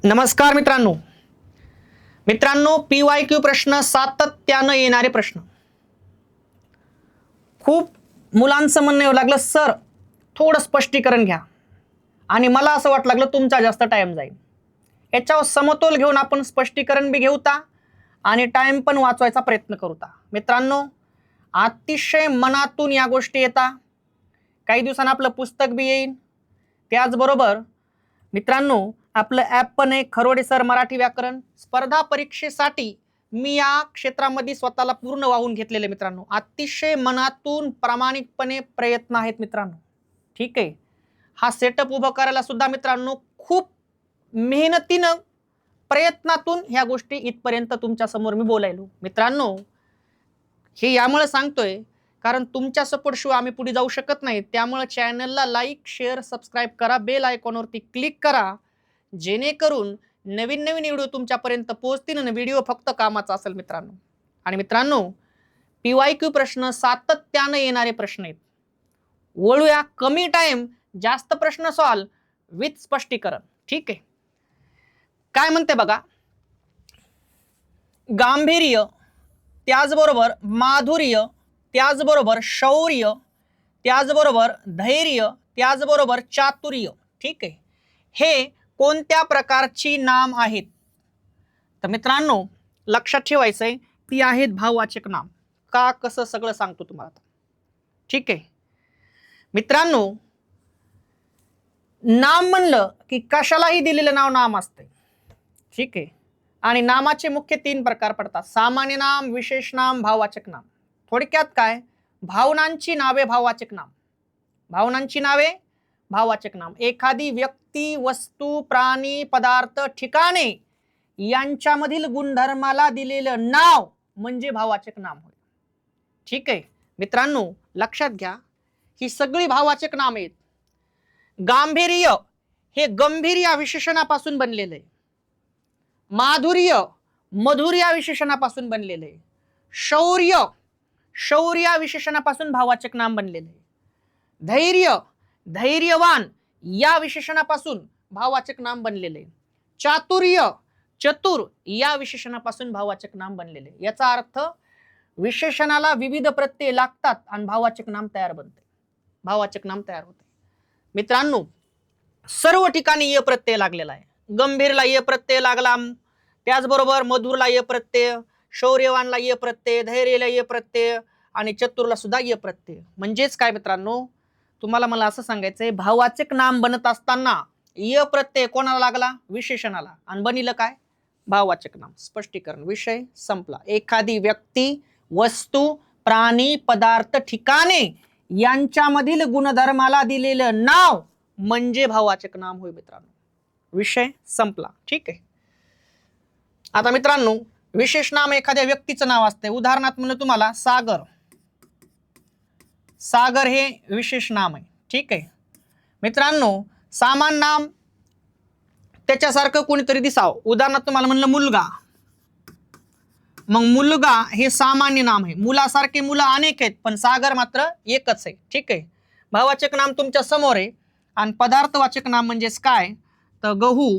नमस्कार मित्रांनो PYQ प्रश्न सातत्यानं येणारे प्रश्न खूप मुलांचं म्हणणं येऊ लागलं, सर थोडं स्पष्टीकरण घ्या. आणि मला असं वाटलं लागलं तुमचा जास्त टाइम जाईल. याच्यावर समतोल घेऊन आपण स्पष्टीकरण बी घेऊता आणि टाइम पण वाचवायचा प्रयत्न करूता. मित्रांनो, अतिशय मनातून या गोष्टी येता. काही दिवसांनी आपलं पुस्तक बी येईल. त्याचबरोबर मित्रांनो, आपलं ॲप पण आहे खरोडे सर मराठी व्याकरण. स्पर्धा परीक्षेसाठी मी या क्षेत्रामध्ये स्वतःला पूर्ण वाहून घेतलेले मित्रांनो. अतिशय मनातून प्रामाणिकपणे प्रयत्न आहेत मित्रांनो. ठीक आहे. हा सेटअप उभं करायला सुद्धा मित्रांनो खूप मेहनतीनं प्रयत्नातून ह्या गोष्टी इथपर्यंत तुमच्या समोर मी बोलायलो. मित्रांनो, हे यामुळे सांगतोय कारण तुमच्या सपोर्ट शिवाय आम्ही पुढे जाऊ शकत नाही. त्यामुळे चॅनलला लाईक, शेअर, सबस्क्राईब करा, बेल आयकॉनवरती क्लिक करा, जेणेकरून नवीन नवीन व्हिडिओ तुमच्यापर्यंत पोहोचतील आणि व्हिडिओ फक्त कामाचा असेल मित्रांनो. आणि मित्रांनो, PYQ प्रश्न सातत्यानं येणारे प्रश्न आहेत. वळूया कमी टाइम जास्त प्रश्न सॉल्व विथ स्पष्टीकरण. ठीक आहे. काय म्हणते बघा, गांभीर्य, त्याचबरोबर माधुर्य, त्याचबरोबर शौर्य, त्याचबरोबर धैर्य, त्याचबरोबर चातुर्य. ठीक आहे. हे कोणत्या प्रकारची नाम आहेत? तर मित्रांनो लक्षात ठेवायचंय, ती आहेत भाववाचक नाम. का कसं सगळं सांगतो तुम्हाला. ठीक आहे. मित्रांनो, नाम म्हणलं की कशालाही दिलेलं नाम असते. ठीक आहे. आणि नामाचे मुख्य 3 प्रकार पडतात: सामान्य नाम, विशेष नाम, भाववाचक नाम. थोडक्यात काय, भावनांची नावे भाववाचक नाम. भावनांची नावे भाववाचक नाम. एखादी व्यक्ती, वस्तू, प्राणी, पदार्थ, ठिकाणे यांच्यामधील गुणधर्माला दिलेलं नाव म्हणजे भाववाचक नाम होय. ठीक आहे. मित्रांनो लक्षात घ्या, ही सगळी भाववाचक नाम आहेत. गांभीर्य हे गंभीर या विशेषणापासून बनलेलं आहे. माधुर्य मधुर या विशेषणापासून बनलेलं आहे. शौर्य शौर्य या विशेषणापासून भाववाचक नाम बनलेलं आहे. धैर्य धैर्यवान या विशेषणापासून भाववाचक नाम बनलेले. चातुर्य चतुर या विशेषणापासून भाववाचक नाम बनलेले. याचा अर्थ विशेषणाला विविध प्रत्यय लागतात आणि भाववाचक नाम तयार बनते. भाववाचक नाम तयार होते. मित्रांनो, सर्व ठिकाणी य प्रत्यय लागलेला आहे. गंभीरला य प्रत्यय लागला, त्याचबरोबर मधुरला य प्रत्यय, शौर्यवानला य प्रत्यय, धैर्यला य प्रत्यय आणि चतुरला सुद्धा य प्रत्यय. म्हणजेच काय मित्रांनो, तुम्हाला मला असं सांगायचंय, भाववाचक नाम बनत असताना य प्रत्यय कोणाला लागला? विशेषणाला. आणि बनिलं काय? भाववाचक नाम. स्पष्टीकरण. विषय संपला. एखादी व्यक्ती, वस्तू, प्राणी, पदार्थ, ठिकाणे यांच्यामधील गुणधर्माला दिलेलं नाव म्हणजे भाववाचक नाम होय मित्रांनो. विषय संपला. ठीक आहे. आता मित्रांनो, विशेष नाम एखाद्या व्यक्तीचं नाव असते. उदाहरणार्थ म्हणलं तुम्हाला सागर. सागर हे विशेष नाम आहे. ठीक आहे. मित्रांनो, सामान्य नाम त्याच्यासारखं कोणीतरी दिसावं. उदाहरणार्थ तुम्हाला म्हणलं मुलगा, मग मुलगा हे सामान्य नाम आहे. मुलासारखे मुलं अनेक आहेत पण सागर मात्र एकच आहे. ठीक आहे. भाववाचक नाम तुमच्या समोर आहे. आणि पदार्थवाचक नाम म्हणजेच काय, तर गहू,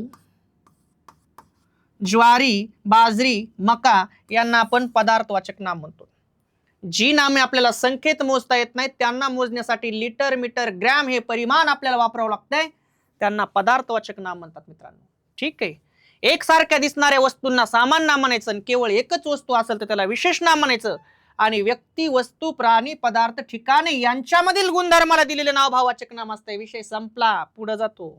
ज्वारी, बाजरी, मका यांना आपण पदार्थवाचक नाम म्हणतो. जी नामे आपल्याला संख्येत मोजता येत नाहीत, त्यांना मोजण्यासाठी लिटर, मीटर, ग्रॅम हे परिमाण आपल्याला वापरावं लागतंय, त्यांना पदार्थवाचक नाम म्हणतात मित्रांनो. ठीक आहे. एकसारख्या दिसणाऱ्या वस्तूंना सामान्य नाम म्हणायचं आणि केवळ एकच वस्तू असेल तर त्याला विशेष नाम म्हणायचं. आणि व्यक्ती, वस्तू, प्राणी, पदार्थ, ठिकाणे यांच्यामधील गुणधर्माला दिलेले नाव भाववाचक नाम असते. विषय संपला. पुढे जातो.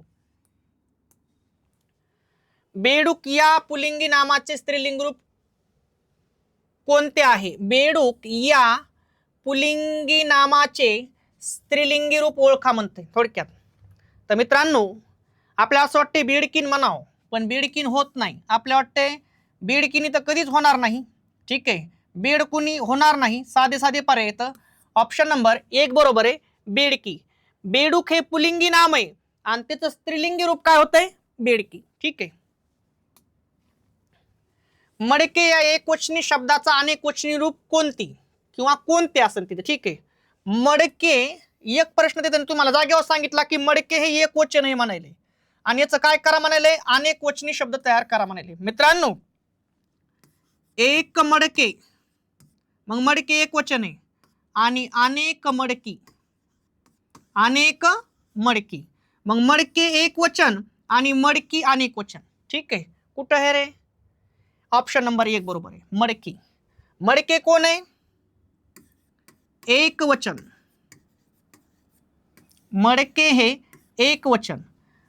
बेडूक या पुल्लिंगी नामाचे स्त्रीलिंग रूप कोणते आहे? बेडूक या पुल्लिंगी नामाचे स्त्रीलिंगी रूप ओळखा म्हणते थोडक्यात. तर मित्रांनो, आपल्याला असं वाटते बिडकीन म्हणावं, पण बिडकीन होत नाही. आपल्याला वाटते बिडकिनी तर कधीच होणार नाही. ठीक आहे. बेडकुनी होणार नाही. साधे साधे पर्याय येतं. ऑप्शन नंबर 1 बरोबर आहे, बेडकी. बेडूक हे पुल्लिंगी नाम आहे आणि त्याचं स्त्रीलिंगी रूप काय होतंय? बेडकी. ठीक आहे. मडके या एकवचनी शब्दाचा अनेकवचनी रूप कोणती किंवा कोणते असेल तिथे? ठीक आहे. मडके, एक प्रश्न देताना तुम्हाला जागेवर सांगितला की मडके हे एकवचन आहे म्हणायले आणि याचं काय करा म्हणाले, अनेक वचनी शब्द तयार करा म्हणाले. मित्रांनो, एक मडके, मग मडके एक वचन आहे, आणि अनेक मडकी, अनेक मडकी, मग मडके एक वचन आणि मडकी अनेक वचन. ठीक आहे, कुठं आहे रे? ऑप्शन नंबर 1 बरोबर आहे, मडकी. मडके कोण आहे? एक वचन. मडके हे एक वचन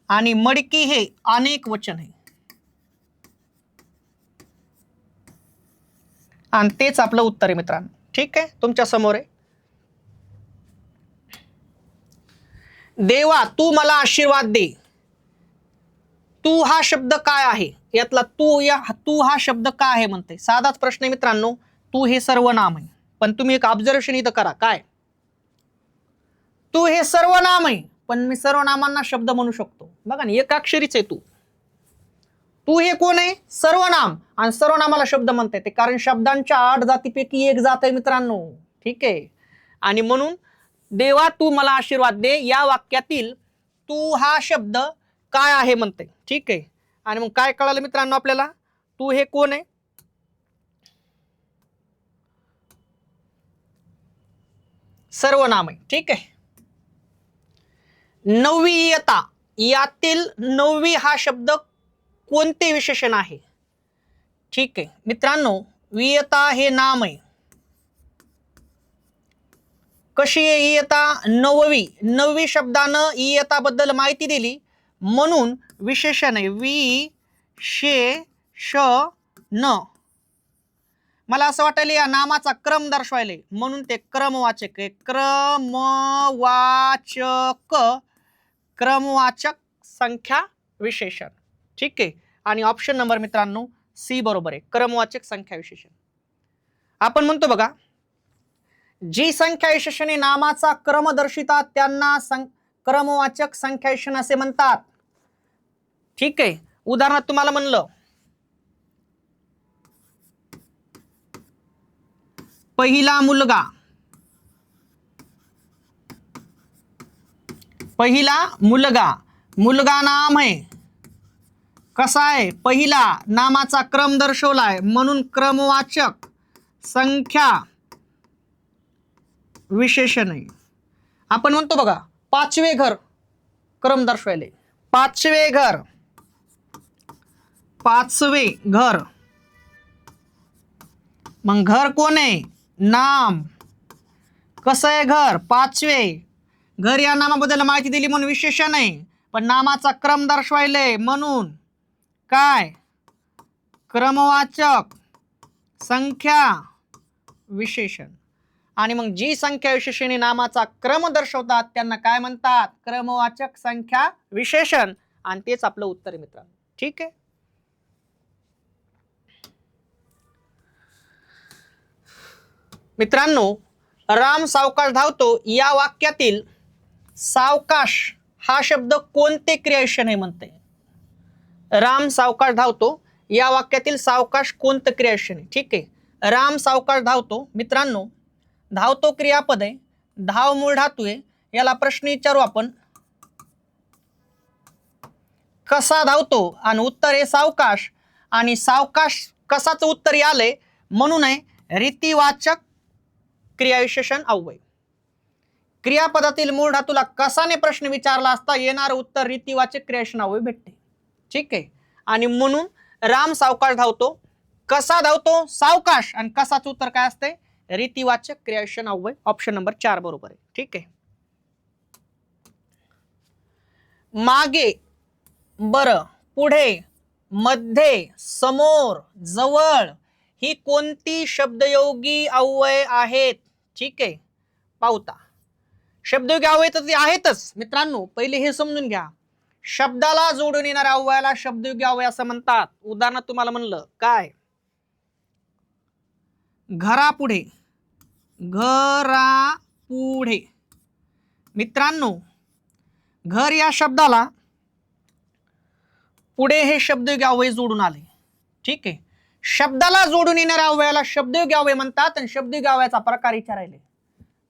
आणि मडकी हे अनेक वचन आहे, आणि तेच आपलं उत्तर आहे मित्रांनो. ठीक आहे, तुमच्या समोर आहे. देवा तू मला आशीर्वाद दे. तू हा शब्द काय आहे? यातला तू हा शब्द काय आहे म्हणते. साधाच प्रश्न आहे मित्रांनो. तू हे सर्वनाम आहे, पण तुम्ही एक ऑब्झर्वेशन इथं करा. काय? तू हे सर्वनाम आहे, पण मी सर्वनामांना शब्द म्हणू शकतो. बघा ना, एकाक्षरीच आहे तू. तू हे कोण आहे? सर्वनाम, आणि सर्वनामाला शब्द म्हणता येते, कारण शब्दांच्या 8 जातीपैकी एक जात आहे मित्रांनो. ठीक आहे, आणि म्हणून देवा तू मला आशीर्वाद दे या वाक्यातील तू हा शब्द काय आहे म्हणते. ठीक आहे, आणि मग काय कळालं मित्रांनो आपल्याला? तू हे कोण आहे? सर्वनाम आहे. ठीक आहे. नववी इयत्ता, यातील नववी हा शब्द कोणते विशेषण आहे? ठीक आहे मित्रांनो, वियता हे नाम आहे. कशी आहे इयता? नववी. नववी शब्दानं इयता बद्दल माहिती दिली म्हणून विशेषण आहे. विशेषण. मला असं वाटायला या नामाचा क्रम दर्शवायला म्हणून ते क्रमवाचक आहे. क्रमवाचक संख्या विशेषण. ठीक आहे, आणि ऑप्शन नंबर मित्रांनो सी बरोबर आहे, क्रमवाचक संख्या विशेषण. आपण म्हणतो बघा, जी संख्या विशेषणे नामाचा क्रम दर्शितात त्यांना क्रमवाचक संख्या विशेषण असे म्हणतात. ठीक आहे, उदाहरणार्थ तुम्हाला म्हणलं पहिला मुलगा. पहिला मुलगा, मुलगा नाम आहे. कसा आहे? पहिला. नामाचा क्रम दर्शवलाय म्हणून क्रमवाचक संख्या विशेषण आहे. आपण म्हणतो बघा, पाचवे घर, क्रम दर्शवायले. पाचवे घर, पाचवे घर, मग घर कोण आहे? नाम. कसं आहे घर? पाचवे. घर या नामाबद्दल माहिती दिली म्हणून विशेषण आहे, पण नामाचा क्रम दर्शवायले म्हणून काय? क्रमवाचक संख्या विशेषण. आणि मग जी संख्या विशेषणे नामाचा क्रम दर्शवतात त्यांना काय म्हणतात? क्रमवाचक संख्या विशेषण, आणि तेच आपलं उत्तर आहे मित्रांनो. ठीक आहे. मित्रांनो, राम सावकाश धावतो या वाक्यातील सावकाश हा शब्द कोणते क्रियाविशेषण आहे म्हणते? राम सावकाश धावतो या वाक्यातील सावकाश कोणतं क्रियाविशेषण आहे? ठीक आहे, राम सावकाश धावतो. मित्रांनो, धावतो क्रियापद आहे, धाव मूळ धातू आहे. याला प्रश्न विचारू आपण, कसा धावतो? आणि उत्तर आहे सावकाश, आणि सावकाश कसाचं उत्तर आलंय म्हणून आहे रीतिवाचक क्रियाविशेषण अव्यय. क्रियापदातील मूळ धातूला कसाने प्रश्न विचारला असता येणारं उत्तर रीतिवाचक क्रियाविशेषण अव्यय भेटते. ठीक आहे, आणि म्हणून राम सावकाश धावतो. कसा धावतो? सावकाश, आणि कसाचं उत्तर काय असते? रीतिवाचक क्रियाविशेषण अव्यय. ऑप्शन नंबर 4 बरोबर आहे. ठीक आहे. मागे, बरं, पुढे, मध्ये, समोर, जवळ ही कोणती शब्दयोगी अव्यय आहेत? ठीक आहे, पाहता. शब्दयोगी अव्यय तर ते आहेतच मित्रांनो. पहिले हे समजून घ्या, शब्दाला जोडून येणाऱ्या अव्ययाला शब्दयोगी अव्यय असं म्हणतात. उदाहरणार्थ तुम्हाला म्हणलं काय? घरापुढे, घरापुढे. मित्रांनो, घर या शब्दाला पुढे हे शब्दयोगी अव्यय जोडून आले. ठीक आहे, शब्दाला जोडून येणाऱ्या अव्ययाला शब्दयोगी अव्यय म्हणतात, आणि शब्दयोगी अव्ययाचा प्रकार विचारायले.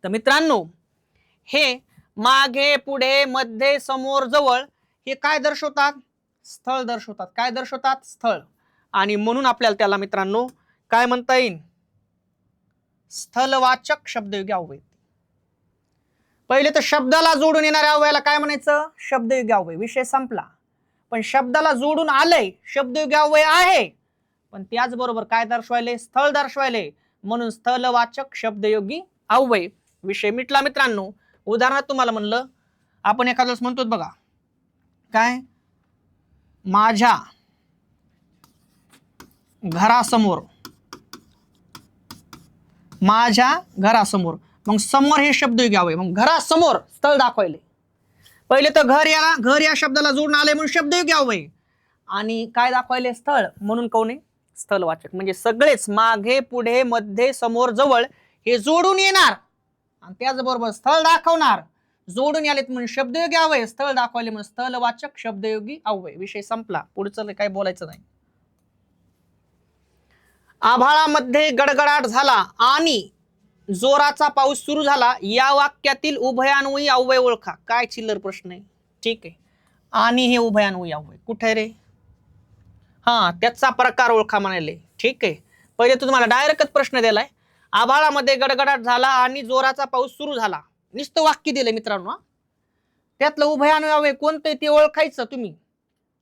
तर मित्रांनो, हे मागे, पुढे, मध्ये, समोर, जवळ हे काय दर्शवतात? स्थळ दर्शवतात. काय दर्शवतात? स्थळ. आणि म्हणून आपल्याला त्याला मित्रांनो काय म्हणता येईल? स्थलवाचक शब्दयोगी अव्यय. पहिले तर शब्दाला जोडून येणाऱ्या अव्ययाला काय म्हणायचं? शब्दयोगी अव्यय. विषय संपला. पण शब्दाला जोडून आलंय, शब्दयोगी अव्यय आहे, पण त्याचबरोबर काय दर्शवायले? स्थळ दर्शवायले, म्हणून स्थलवाचक शब्दयोगी अव्यय. विषय मिटला मित्रांनो. उदाहरणार्थ तुम्हाला म्हणलं, आपण एखाद्या वेळेस म्हणतो बघा, काय? माझ्या घरासमोर. माझ्या घरासमोर. मग समोर हे शब्दयोगी अव्यय. मग घरासमोर स्थळ दाखवायले. पहिले तर घर या शब्दाला जोडून आले म्हणून शब्दयोगी अव्यय, आणि काय दाखवायले? स्थळ, म्हणून कोण आहे? स्थलवाचक. म्हणजे सगळेच मागे पुढे मध्ये समोर जवळ हे जोडून येणार आणि त्याचबरोबर स्थळ दाखवणार. जोडून आलेत म्हणून शब्दयोगी अव्यय, स्थळ दाखवले म्हणून स्थलवाचक शब्दयोगी अव्यय. विषय संपला. पुढचं काही बोलायचं नाही. आभाळामध्ये गडगडाट झाला आणि जोराचा पाऊस सुरू झाला, या वाक्यातील उभयान्वयी अव्यय ओळखा. काय चिल्लर प्रश्न आहे. ठीक आहे. आणि हे उभयान्वयी अव्यय कुठे रे? हा, त्याचा प्रकार ओळखा म्हणाले. ठीक आहे. पहिले तर तुम्हाला डायरेक्टच प्रश्न दिलाय. आभाळामध्ये गडगडाट झाला आणि जोराचा पाऊस सुरू झाला. नुसतं वाक्य दिले मित्रांनो. त्यातलं उभयान्वयी अव्यय कोणतं ते ओळखायचं तुम्ही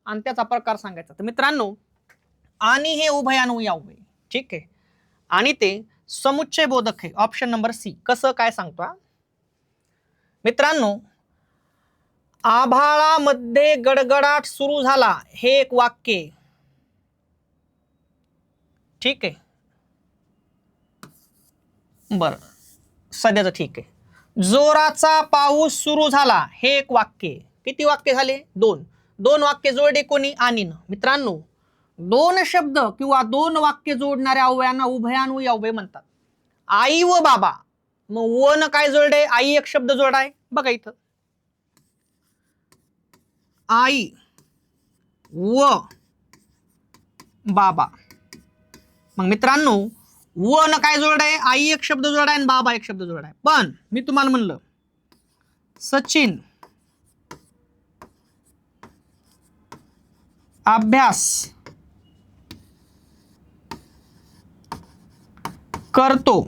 आणि त्याचा प्रकार सांगायचा. तर मित्रांनो, आणि हे उभयान्वयी अव्यय. ठीक आहे. आणि ते समुच्चय बोधक आहे. Option number C. कसं काय सांगतो मित्रांनो? आभाळामध्ये गडगडाट सुरू झाला हे एक वाक्य. ठीक आहे. बर, सध्याचं ठीक आहे. जोराचा पाऊस सुरू झाला हे एक वाक्य. किती वाक्य झाले? दोन. दोन वाक्य जोडले कोणी? आणीन. मित्रांनो, दोन शब्द किंवा दोन वाक्य जोडणाऱ्या अव्ययांना उभयान्वयी अव्यय म्हणतात. आई व बाबा. मग व न काय जोडले? आई एक शब्द जोडाय. बघा इथं, आई व बाबा. मग मित्रांनो, व न काय जोडाय? आई एक शब्द जोडाय आणि बाबा एक शब्द जोडाय. पण मी तुम्हाला म्हणलं, सचिन अभ्यास करतो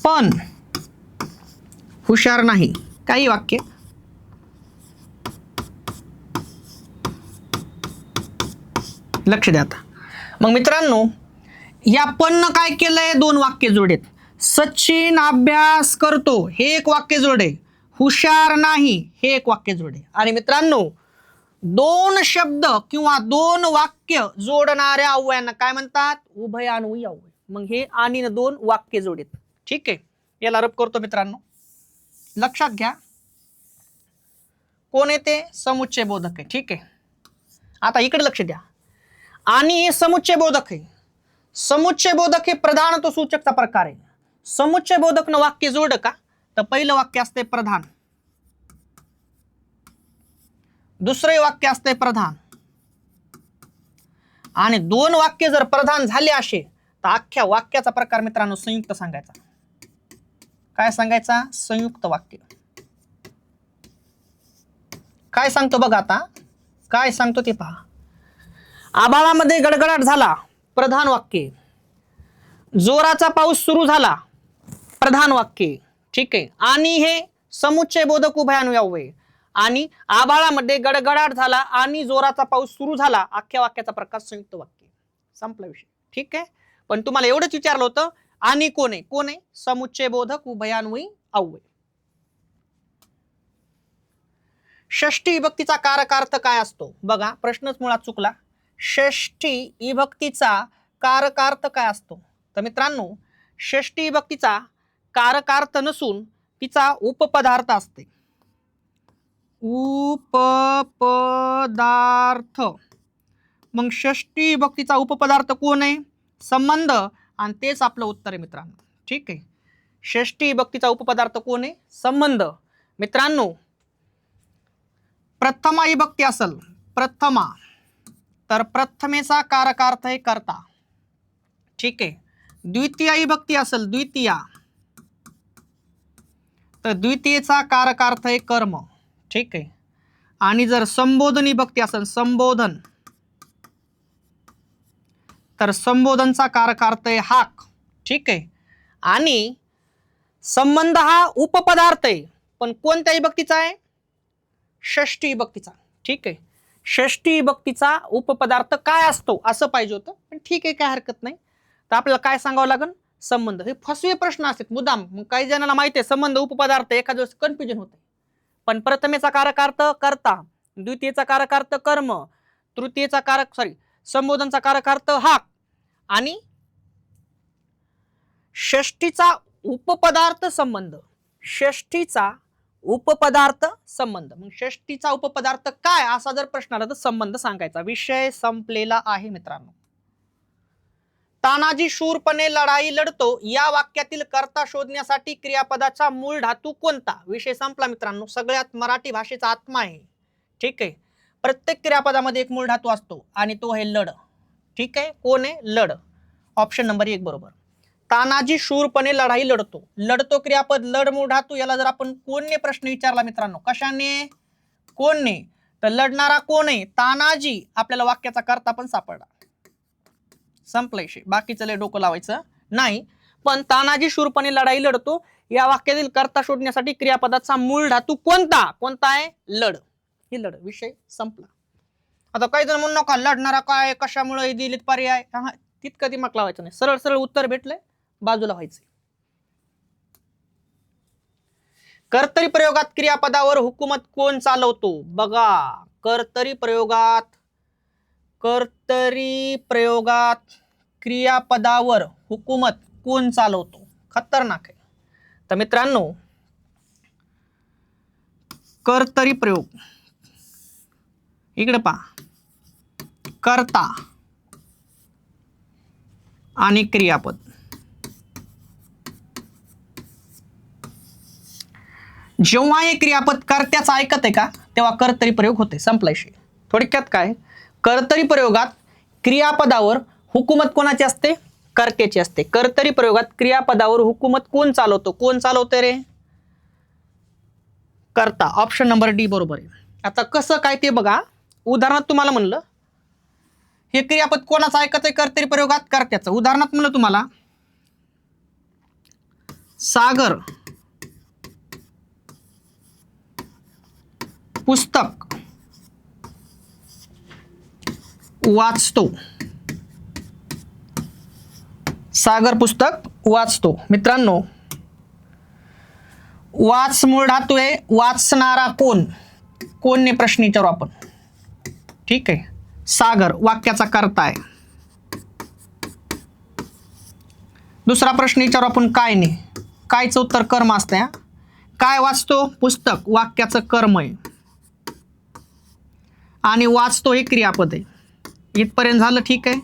पण हुशार नाही. काही वाक्य. लक्ष द्या आता. मग मित्रांनो, या पण काय केलंय? दोन वाक्य जोडेत. सचिन अभ्यास करतो हे एक वाक्य जोडे, हुशार नाही हे एक वाक्य जोडे. आणि मित्रांनो, दोन शब्द किंवा दोन वाक्य जोडणाऱ्या अव्ययांना काय म्हणतात? उभयान्वयी अव्यय. मग हे आणि दोन वाक्य जोडेत. ठीक आहे. याला रब करतो मित्रांनो. लक्षात घ्या, कोण येते? समुच्चय बोधक आहे. ठीक आहे. आता इकडे लक्ष द्या. आणि हे समुच्चय बोधक आहे. समुच्चय बोधक हे प्रधान तो सूचकचा प्रकार आहे. समुच्चय बोधक न वाक्य जोड का? तर पहिलं वाक्य असते प्रधान, दुसरे वाक्य असते प्रधान, आणि दोन वाक्य जर प्रधान झाले असे तर अख्ख्या वाक्याचा प्रकार मित्रांनो संयुक्त सांगायचा. काय सांगायचा? संयुक्त वाक्य. काय सांगतो बघा आता, काय सांगतो ते पहा. आभाळामध्ये गडगडाट झाला, प्रधान वाक्य. जोराचा पाऊस सुरू झाला, प्रधान वाक्य. ठीक आहे. आणि हे समुच्चय बोधक उभयान्वयी अव्यय. आणि आभाळामध्ये गडगडाट झाला आणि जोराचा पाऊस सुरू झाला, अख्ख्या वाक्याचा प्रकार संयुक्त वाक्य. संपला विषय. ठीक आहे. पण तुम्हाला एवढंच विचारलं होतं, आणि कोण आहे? कोण आहे? समुच्चय बोधक उभयान्वयी अव्यय. षष्ठी विभक्तीचा कारकार्थ काय असतो? बघा, प्रश्नच मुळात चुकला. षष्ठी विभक्तीचा कारकार्थ काय असतो? तर मित्रांनो, षष्ठी विभक्तीचा कारकार्थ नसून तिचा उपपदार्थ असते. उपपदार्थ. मग षष्ठी विभक्तीचा उपपदार्थ कोण आहे? संबंध. आणि तेच आपलं उत्तर आहे मित्रांनो. ठीक आहे. षष्ठी विभक्तीचा उपपदार्थ कोण आहे? संबंध. मित्रांनो, प्रथमा विभक्ती असेल, प्रथमा, तर प्रथमेचा कारकार्थ आहे कर्ता. ठीक आहे. द्वितीय विभक्ती असेल, द्वितीया, तर द्वितीयेचा कारकार्थ आहे कर्म, ठीक आहे. आणि जर संबोधन विभक्ती असेल संबोधन, तर संबोधनचा कारकार्थ आहे हाक, ठीक आहे. आणि संबंध हा उपपदार्थ आहे, पण कोणत्या विभक्तीचा आहे? षष्ठी विभक्तीचा, ठीक आहे. षष्ठी विभक्तीचा उपपदार्थ काय असतो असं पाहिजे होतं, पण ठीक आहे, काय हरकत नाही. तर आपल्याला काय सांगावं लागेल? संबंध. हे फसवे प्रश्न असतात मुद्दाम. मग काही जणांना माहिती आहे संबंध उपपदार्थ, एखाद्या वेळेस कन्फ्युजन होते. पण प्रथमेचा कारकार्थ कर्ता, द्वितीयचा कारकार्थ कर्म, तृतीयचा संबोधनचा कारकार्थ हाक, आणि षष्ठीचा उपपदार्थ संबंध. षष्ठीचा उपपदार्थ संबंध. मग षष्ठीचा उपपदार्थ काय असा जर प्रश्न आला तर संबंध सांगायचा. विषय संपलेला आहे मित्रांनो. तानाजी शूरपणे लढाई लढतो या वाक्यातील कर्ता शोधण्यासाठी क्रियापदाचा मूळ धातू कोणता? विषय संपला मित्रांनो. सगळ्यात मराठी भाषेचा आत्मा आहे, ठीक आहे. प्रत्येक क्रियापदामध्ये एक मूळ धातू असतो आणि तो आहे लढ, ठीक आहे. कोण आहे? लढ. ऑप्शन नंबर 1 बरोबर. तानाजी शूरपणे लढाई लढतो. लढतो क्रियापद, लढ मूळ धातू. याला जर आपण कोणने प्रश्न विचारला मित्रांनो, कशाने? कोणने, तर लढणारा कोण आहे? तानाजी. आपल्याला वाक्याचा कर्ता पण सापडला. संपलंय. बाकीचं लय डोकं लावायचं नाही. पण तानाजी शूरपणे लढाई लढतो या वाक्यातील कर्ता शोधण्यासाठी क्रियापदाचा मूळ धातू कोणता? कोणता आहे? लढ. ही लढ. विषय संपला. आता काही जण म्हणू नका लढणारा काय, कशामुळे दिलेत पर्याय, तितकं दिमाग लावायचं नाही. सरळ सरळ उत्तर भेटलंय, बाजूला व्हायचं. कर्तरी प्रयोगात क्रियापदावर हुकूमत कोण चालवतो? बघा, कर्तरी प्रयोगात क्रियापदावर हुकूमत कोण चालवतो? खतरनाक आहे. तर मित्रांनो, कर्तरी प्रयोग इकडे पहा, कर्ता आणि क्रियापद. जेव्हा हे क्रियापद कर्त्याचं ऐकत आहे का, तेव्हा कर्तरी प्रयोग होते. संपलायशी. थोडक्यात काय, कर्तरी प्रयोगात क्रियापदावर हुकूमत कोणाची असते? कर्त्याची असते. कर्तरी प्रयोगात क्रियापदावर हुकूमत कोण चालवतो? कोण चालवते रे? कर्ता. ऑप्शन नंबर डी बरोबर आहे. आता कसं काय ते बघा. उदाहरणात तुम्हाला म्हणलं हे क्रियापद कोणाचं ऐकत आहे कर्तरी प्रयोगात? कर्त्याचं. उदाहरणात म्हणलं तुम्हाला सागर पुस्तक वाचतो. सागर पुस्तक वाचतो. मित्रांनो, वाच मूळ धातू आहे. वाचणारा कोण? कोणने प्रश्न विचारू आपण, ठीक आहे. सागर वाक्याचा कर्ता आहे. दुसरा प्रश्न विचारू आपण काय ने. कायचं उत्तर कर्म असतं. काय वाचतो? पुस्तक वाक्याचं कर्म आहे. आणि वाचतो हे क्रियापद आहे. इथपर्यंत झालं, ठीक आहे.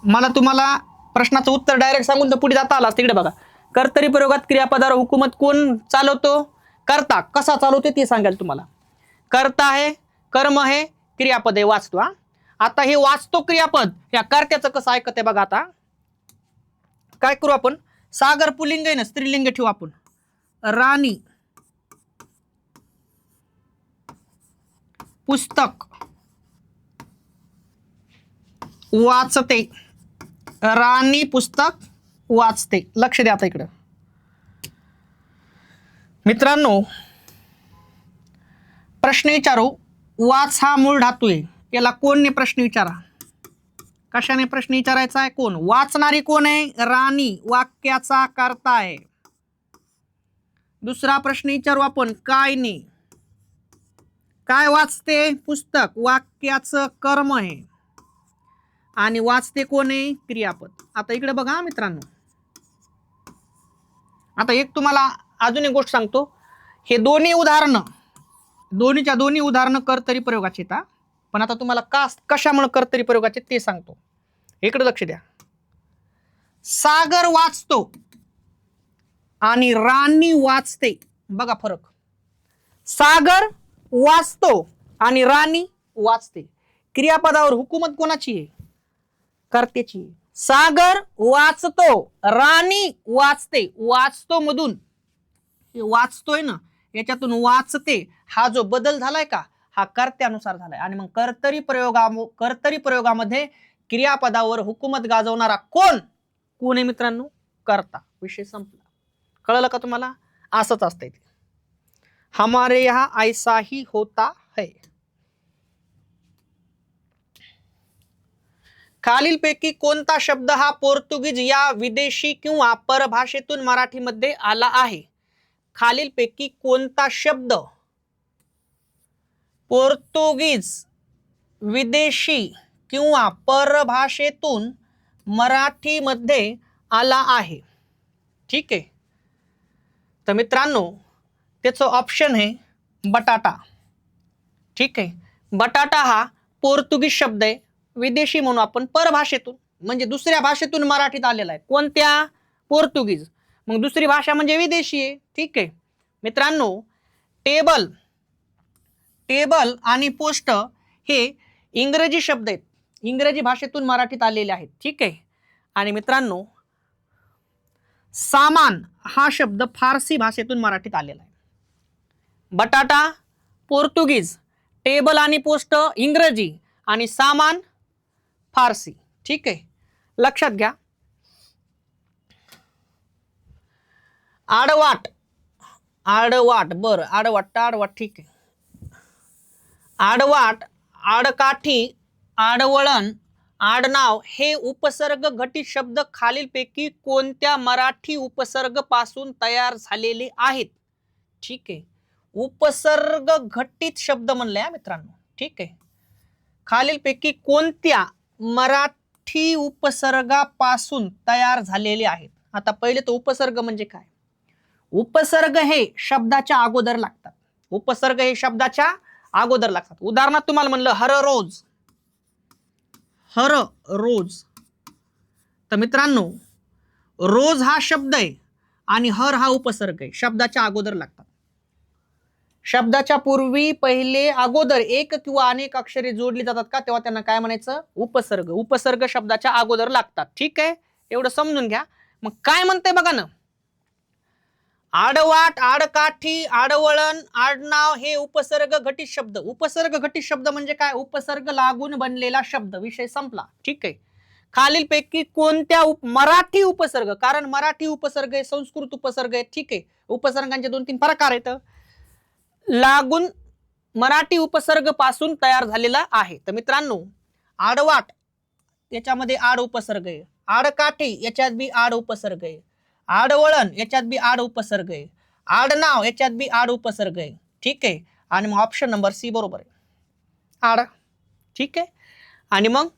मला तुम्हाला प्रश्नाचं उत्तर डायरेक्ट सांगून तर पुढे जाता आला. तिकडे बघा, कर्तरी प्रयोगात क्रियापदावर हुकूमत कोण चालवतो? कर्ता. कसा चालवते ते सांगाल तुम्हाला. कर्ता आहे, कर्म आहे, क्रियापद आहे, वाचतो. आता हे वाचतो क्रियापद या कर्त्याचं कसं ऐकत आहे बघा. आता काय करू आपण, सागर पुल्लिंग आहे ना, स्त्रीलिंग ठेवू आपण. राणी पुस्तक वाचते. राणी पुस्तक वाचते. लक्ष द्या आता इकडं मित्रांनो. प्रश्न विचारू. वाच हा मूळ धातू आहे. याला कोणने प्रश्न विचारा. कशाने प्रश्न विचारायचा आहे? कोण? वाचणारी कोण आहे? राणी वाक्याचा कर्ता आहे. दुसरा प्रश्न विचारू आपण काय ने. काय वाचते? पुस्तक वाक्याचं कर्म आहे. आणि वाचते कोण आहे? क्रियापद. आता इकडे बघा मित्रांनो. आता एक तुम्हाला अजून एक गोष्ट सांगतो. हे दोन्ही उदाहरणं कर्तरी प्रयोगाचे आहेत. पण आता तुम्हाला कशामुळे कर्तरी प्रयोगाचे ते सांगतो. इकडे लक्ष द्या. सागर वाचतो आणि राणी वाचते. बघा फरक. सागर वाचतो आणि राणी वाचते. क्रियापदावर हुकूमत कोणाची आहे? कर्त्याची. सागर वाचतो, राणी वाचते. वाचतो मधून वाचतोय ना, याच्यातून वाचते हा जो बदल झालाय का, हा कर्त्यानुसार झालाय. आणि मग कर्तरी प्रयोगामध्ये क्रियापदावर हुकूमत गाजवणारा कोण आहे मित्रांनो? कर्ता. विषय संपला. कळलं का तुम्हाला? असंच असतंय ते. हमारे यहाँ ऐसा ही होता है. खालीलपैकी कोणता शब्द हा पोर्तुगीज या विदेशी किंवा परभाषेतून मराठीमध्ये आला आहे? खालीलपैकी कोणता शब्द पोर्तुगीज, विदेशी किंवा परभाषेतून मराठीमध्ये आला आहे? ठीक आहे. तर मित्रांनो त्याचं ऑप्शन आहे बटाटा. ठीक आहे. बटाटा हा पोर्तुगीज शब्द आहे, विदेशी म्हणून आपण परभाषेतून, म्हणजे दुसऱ्या भाषेतून मराठीत आलेला आहे. कोणत्या? पोर्तुगीज. मग दुसरी भाषा म्हणजे विदेशी आहे. ठीक आहे मित्रांनो, टेबल आणि पोस्ट हे इंग्रजी शब्द आहेत, इंग्रजी भाषेतून मराठीत आलेले आहेत. ठीक आहे. आणि मित्रांनो सामान हा शब्द फारसी भाषेतून मराठीत आलेला आहे. बटाटा पोर्तुगीज, टेबल आणि पोस्ट इंग्रजी, आणि सामान फारसी. ठीक आहे, लक्षात घ्या. आडवाट, बरं आडवाट. ठीक आहे. आडवाट, आडकाठी, आडवळण, आडनाव हे उपसर्ग घटित शब्द खालीलपैकी कोणत्या मराठी उपसर्ग पासून तयार झालेले आहेत? ठीक आहे. उपसर्ग घटित शब्द म्हणले मित्रांनो. ठीक आहे. खालीलपैकी कोणत्या मराठी उपसर्गापासून तयार झालेले आहेत? आता पहिले तर उपसर्ग म्हणजे काय? उपसर्ग हे शब्दाच्या अगोदर लागतात. उपसर्ग हे शब्दाच्या अगोदर लागतात. उदाहरणार्थ तुम्हाला म्हणलं हर रोज, तर मित्रांनो रोज हा शब्द आहे आणि हर हा उपसर्ग आहे, शब्दाच्या अगोदर लागतात. शब्दाच्या पूर्वी पहिले अगोदर एक किंवा अनेक अक्षरे जोडली जातात का, तेव्हा त्यांना काय म्हणायचं? उपसर्ग. उपसर्ग शब्दाच्या अगोदर लागतात. ठीक आहे, एवढं समजून घ्या. मग काय म्हणते बघा ना, आडवाट, आडकाठी, आडवळण, आडनाव हे उपसर्ग घटित शब्द. उपसर्ग घटित शब्द म्हणजे काय? उपसर्ग लागून बनलेला शब्द. विषय संपला. ठीक आहे. खालीलपैकी कोणत्या मराठी उपसर्ग, कारण मराठी उपसर्ग आहे, संस्कृत उपसर्ग आहे. ठीक आहे, उपसर्गांचे 2-3 प्रकार आहेत. लागून मराठी उपसर्ग पासून तयार झालेला आहे. तर मित्रांनो आडवाट याच्यामध्ये आड उपसर्ग आहे, आडकाठी याच्यात बी आड उपसर्ग आहे, आडवळण याच्यात बी आड उपसर्ग आहे, आडनाव याच्यात बी आड उपसर्ग आहे. ठीक आहे. आणि मग ऑप्शन नंबर सी बरोबर आहे, आड. ठीक आहे. आणि मग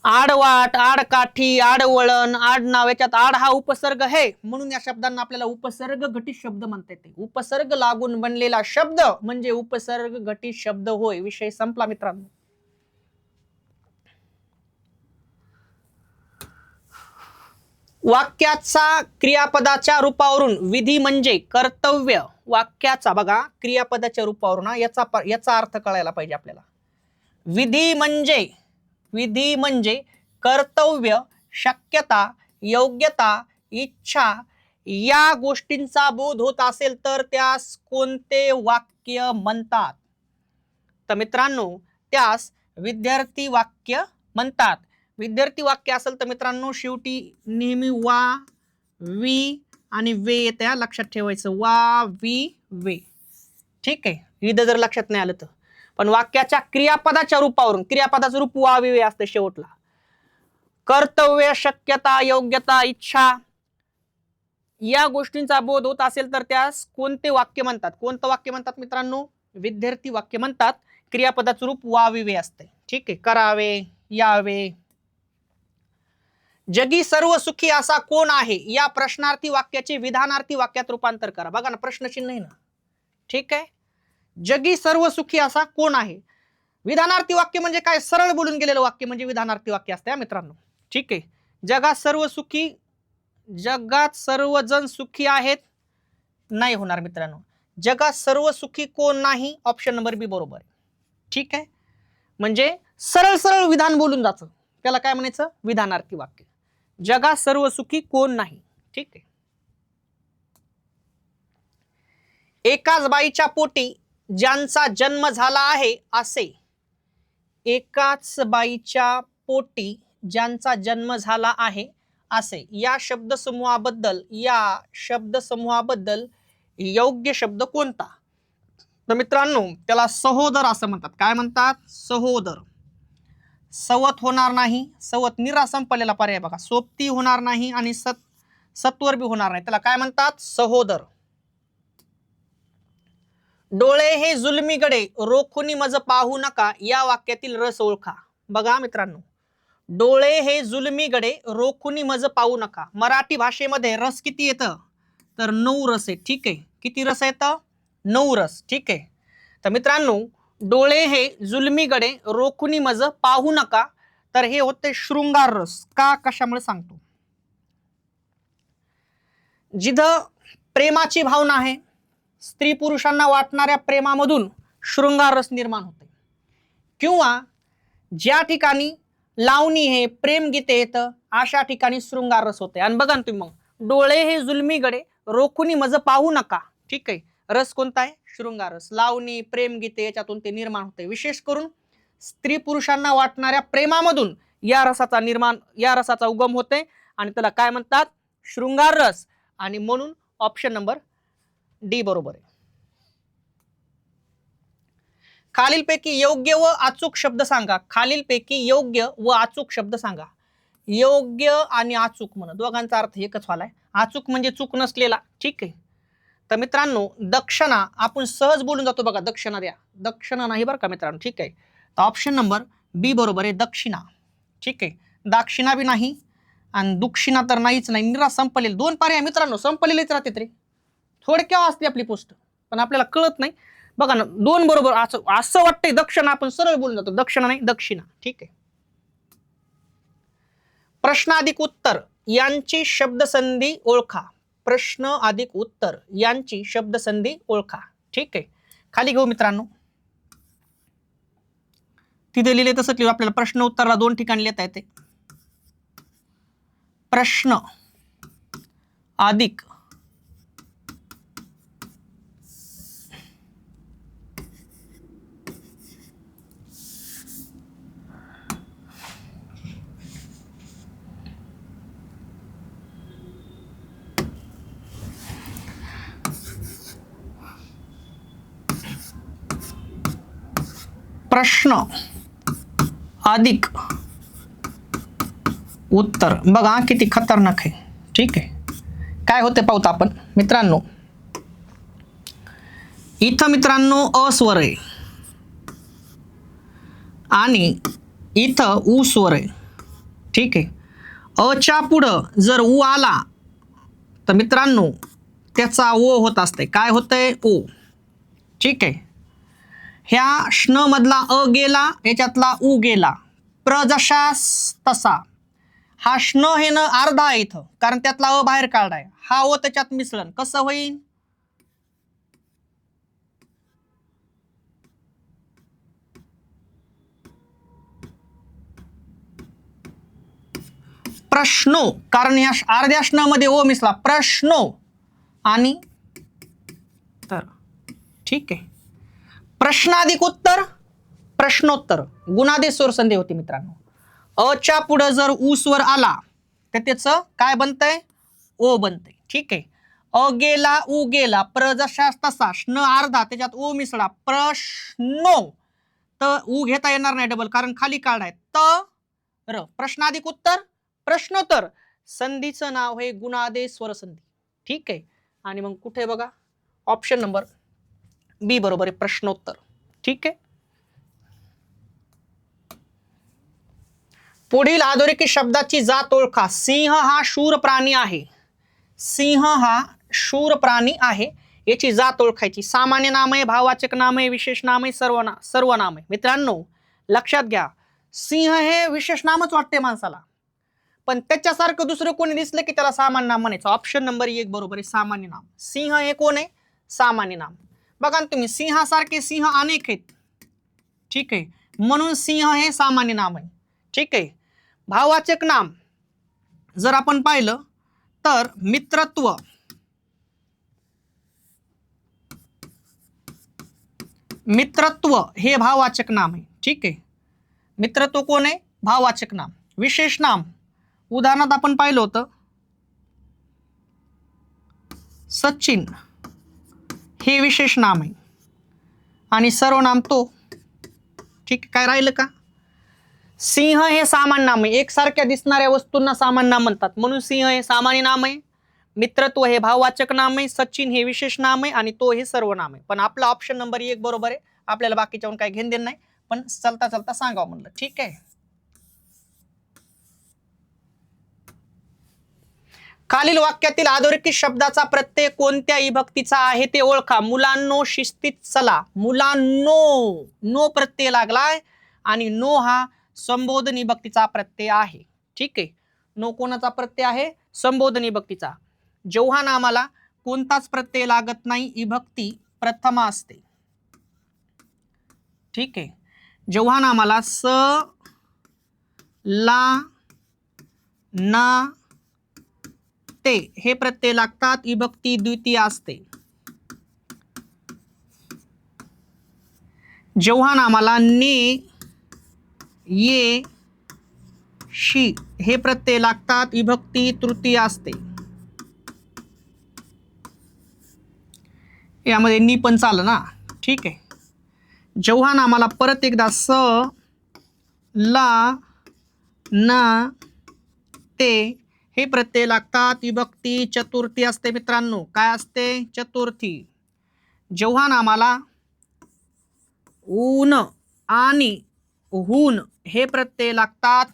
आडवाट, आडकाठी, आडवळण, आडनाव याच्यात आड हा उपसर्ग आहे, म्हणून या शब्दांना आपल्याला उपसर्ग घटित शब्द म्हणता येते. उपसर्ग लागून बनलेला शब्द म्हणजे उपसर्ग घटित शब्द होय. विषय संपला मित्रांनो. वाक्याचा क्रियापदाच्या रूपावरून विधी म्हणजे कर्तव्य. वाक्याचा बघा क्रियापदाच्या रूपावरून याचा अर्थ कळायला पाहिजे आपल्याला. विधी म्हणजे कर्तव्य, शक्यता, योग्यता, इच्छा या गोष्टींचा बोध होत असेल तर त्यास कोणते वाक्य म्हणतात? तर मित्रांनो त्यास विद्यार्थी वाक्य म्हणतात. विद्यार्थी वाक्य असेल तर मित्रांनो शेवटी नेहमी वा, वी आणि वे येते. लक्षात ठेवायचं, वा, वी, वे. ठीक आहे, विध जर लक्षात नाही आलं तर. पण वाक्याच्या क्रियापदाच्या रूपावरून, क्रियापदाचं रूप वा, वी, वे असतं शेवटला. कर्तव्य, शक्यता, योग्यता, इच्छा या गोष्टींचा बोध होत असेल तर त्यास कोणते वाक्य म्हणतात? कोणतं वाक्य म्हणतात मित्रांनो? विद्यार्थी वाक्य म्हणतात. क्रियापदाचं रूप वा, वी, वे असते. ठीक आहे. करावे, यावे. जगी सर्व सुखी असा कोण आहे या प्रश्नार्थी वाक्याचे विधानार्थी वाक्यात रूपांतर करा. बघा ना, प्रश्नचिन्ह आहे ना. ठीक आहे. जगी सर्व सुखी असा कोण आहे. विधानार्थी वाक्य म्हणजे काय? सरळ बोलून गेलेलं वाक्य म्हणजे विधानार्थी वाक्य असते मित्रांनो. ठीक आहे. जगात सर्व सुखी, जगात सर्वजण सुखी आहेत नाही होणार मित्रांनो. जगात सर्व सुखी कोण नाही, ऑप्शन नंबर बी बरोबर आहे. ठीक आहे. म्हणजे सरळ सरळ विधान बोलून जायचं, त्याला काय म्हणायचं? विधानार्थी वाक्य. जगात सर्व सुखी कोण नाही. ठीक आहे. एकाच बाईच्या पोटी ज्यांचा जन्म झाला आहे असे, एकाच बाईच्या पोटी ज्यांचा जन्म झाला आहे असे या शब्दसमूहाबद्दल योग्य शब्द कोणता? तर मित्रांनो त्याला सहोदर असं म्हणतात. काय म्हणतात? सहोदर. सवत होणार नाही, सवत निरा संपलेला पर्याय बघा, सोबती होणार नाही आणि सत्वर बी होणार नाही, त्याला काय म्हणतात? सहोदर. डोळे हे जुलमीकडे रोखुनी मज पाहू नका या वाक्यातील रस ओळखा. बघा मित्रांनो, डोळे हे जुलमीकडे रोखुनी मज पाहू नका. मराठी भाषेमध्ये रस किती येतं? तर 9 रस आहे. ठीक आहे, किती रस येतं? 9 रस. ठीक आहे. तर मित्रांनो डोळे हे जुलमीकडे रोखुनी मज पाहू नका, तर हे होते शृंगार रस. का, कशामुळे सांगतो. जिथं प्रेमाची भावना आहे, स्त्री पुरुषांना वाटणाऱ्या प्रेमामधून शृंगार रस निर्माण होते, किंवा ज्या ठिकाणी लावणी हे प्रेम गीते येतं अशा ठिकाणी शृंगार रस होते. आणि बघा तुम्ही मग, डोळे हे जुलमीकडे रोखुनी मज पाहू नका. ठीक आहे, रस कोणता आहे? शृंगार रस. लावणी प्रेम गीते याच्यातून ते निर्माण होते. विशेष करून स्त्री पुरुषांना वाटणाऱ्या प्रेमामधून या रसाचा उगम होते आणि त्याला काय म्हणतात? शृंगार रस. आणि म्हणून ऑप्शन नंबर डी बरोबर आहे. खालीलपैकी योग्य व अचूक शब्द सांगा. खालीलपैकी योग्य व अचूक शब्द सांगा. योग्य आणि अचूक म्हणून दोघांचा अर्थ एकच व्हालाय. अचूक म्हणजे चूक नसलेला. ठीक आहे. तर मित्रांनो दक्षिणा आपण सहज बोलून जातो बघा, दक्षिणा द्या. दक्षिणा नाही बरं का मित्रांनो. ठीक आहे, तर ऑप्शन नंबर बी बरोबर आहे, दक्षिणा. ठीक आहे, दाक्षिणा बी नाही आणि दुक्षिणा तर नाहीच नाही. निरा संपलेले 2 पर्याय मित्रांनो संपलेलेच राहते रे. थोडक्यात असते आपली पोस्ट, पण आपल्याला कळत नाही. बघा ना, 2 बरोबर. असं वाटतंय दक्षिणा, आपण सरळ बोलून जातो दक्षिणा नाही, दक्षिणा. ठीक आहे. प्रश्न अधिक उत्तर यांची शब्दसंधी ओळखा. प्रश्न अधिक उत्तर यांची शब्दसंधी ओळखा. ठीक आहे, खाली घेऊ मित्रांनो. तिथे लिहिले तसं लिहू. आपल्याला प्रश्न उत्तरला 2 ठिकाणी लिहिता येते. प्रश्न अधिक प्रश्न अधिक उत्तर. बघा किती खतरनाक आहे. ठीक आहे, काय होते पाहूत आपण मित्रांनो. इथं मित्रांनो अ स्वर आहे आणि इथं उ स्वर आहे. ठीक आहे, अच्या पुढं जर उ आला तर मित्रांनो त्याचा ओ होत असते. काय होतंय? ओ. ठीक आहे, ह्या श्न मधला अ गेला, याच्यातला उ गेला. प्र जशास तसा. हा श्न हे न अर्धा आहे इथं, कारण त्यातला अ बाहेर काढाय. हा ओ त्याच्यात मिसळण कसं होईल? प्रश्नो, कारण या अर्ध्या श्न मध्ये ओ मिसळा. प्रश्नो आणि तर. ठीक आहे, प्रश्न अधिक उत्तर प्रश्नोत्तर. गुणादेश स्वर संधी होती मित्रांनो. अच्या पुढे जर उ स्वर आला तर त्याचं काय बनतंय? ओ बनतंय. ठीक आहे, अ गेला उ गेला, प्र जशास तसा, श्न अर्धा त्याच्यात ओ मिसळा. प्रश्नो, तर उ घेता येणार नाही डबल, कारण खाली काढाय. तर प्रश्न अधिक उत्तर प्रश्नोत्तर. संधीचं नाव आहे गुणादेश स्वर संधी. ठीक आहे, आणि मग कुठे बघा, ऑप्शन नंबर बी बरोबर आहे, प्रश्नोत्तर. ठीक आहे. पुढील अधोरेखित शब्दाची जात ओळखा. सिंह हा शूर प्राणी आहे. सिंह हा शूर प्राणी आहे, याची जात ओळखायची. सामान्य नाम आहे, भाववाचक नाम आहे, विशेष नाम आहे, सर्व नाम आहे. मित्रांनो लक्षात घ्या, सिंह हे विशेष नामच वाटते माणसाला, पण त्याच्यासारखं दुसरं कोणी दिसलं की त्याला सामान्य नाम म्हणायचं. ऑप्शन नंबर 1 बरोबर आहे, सामान्य नाम. सिंह हे कोण आहे? सामान्य नाम. बघा तुम्ही, सिंहासारखे सिंह अनेक आहेत. ठीक आहे, म्हणून सिंह हे सामान्य नाम आहे. ठीक आहे, भाववाचक नाम जर आपण पाहिलं तर मित्रत्व, मित्रत्व हे भाववाचक नाम आहे. ठीक आहे, मित्रत्व कोण आहे? भाववाचक नाम. विशेष नाम उदाहरणार्थ आपण पाहिलं होतं सचिन हे विशेष नाम आहे आणि सर्वनाम तो. ठीक आहे, काय राहिलं का? सिंह हे सामान्य नाम आहे. एकसारख्या दिसणाऱ्या वस्तूंना सामान्य नाम म्हणतात, म्हणून सिंह हे सामान्य नाम आहे. मित्रत्व हे भाववाचक नाम आहे. सचिन हे विशेष नाम आहे आणि तो हे सर्वनाम आहे. पण आपला ऑप्शन नंबर 1 बरोबर आहे. आपल्याला बाकीच्याहून काही घेणं देणं नाही, पण चलता चलता सांगावं म्हणलं. ठीक आहे, खालील वाक्यातील अधोरेखित शब्दाचा प्रत्यय कोणत्या विभक्तीचा आहे ते ओळखा. मुलांनो शिस्तीत चला. मुलांनो, नो प्रत्यय लागलाय आणि नो हा संबोधन विभक्तीचा प्रत्यय आहे. ठीक आहे, नो कोणाचा प्रत्यय आहे? संबोधन विभक्तीचा. जेव्हा नामाला कोणताच प्रत्यय लागत नाही, विभक्ती प्रथमा असते. ठीक आहे, जेव्हा नामाला स, ला, ना, ते हे प्रत्यय लागतात, विभक्ती द्वितीय असते. जेव्हा नामाला ने, ये, शी हे प्रत्यय लागतात, विभक्ती तृतीय असते. यामध्ये नी पण चाललं ना. ठीक आहे, जेव्हा नामाला परत एकदा स, ला, ना, ते हे प्रत्यय लागतात, विभक्ती चतुर्थी असते. मित्रांनो, काय असते? चतुर्थी. जेव्हा नामाला ऊन आणि हून हे प्रत्यय लागतात,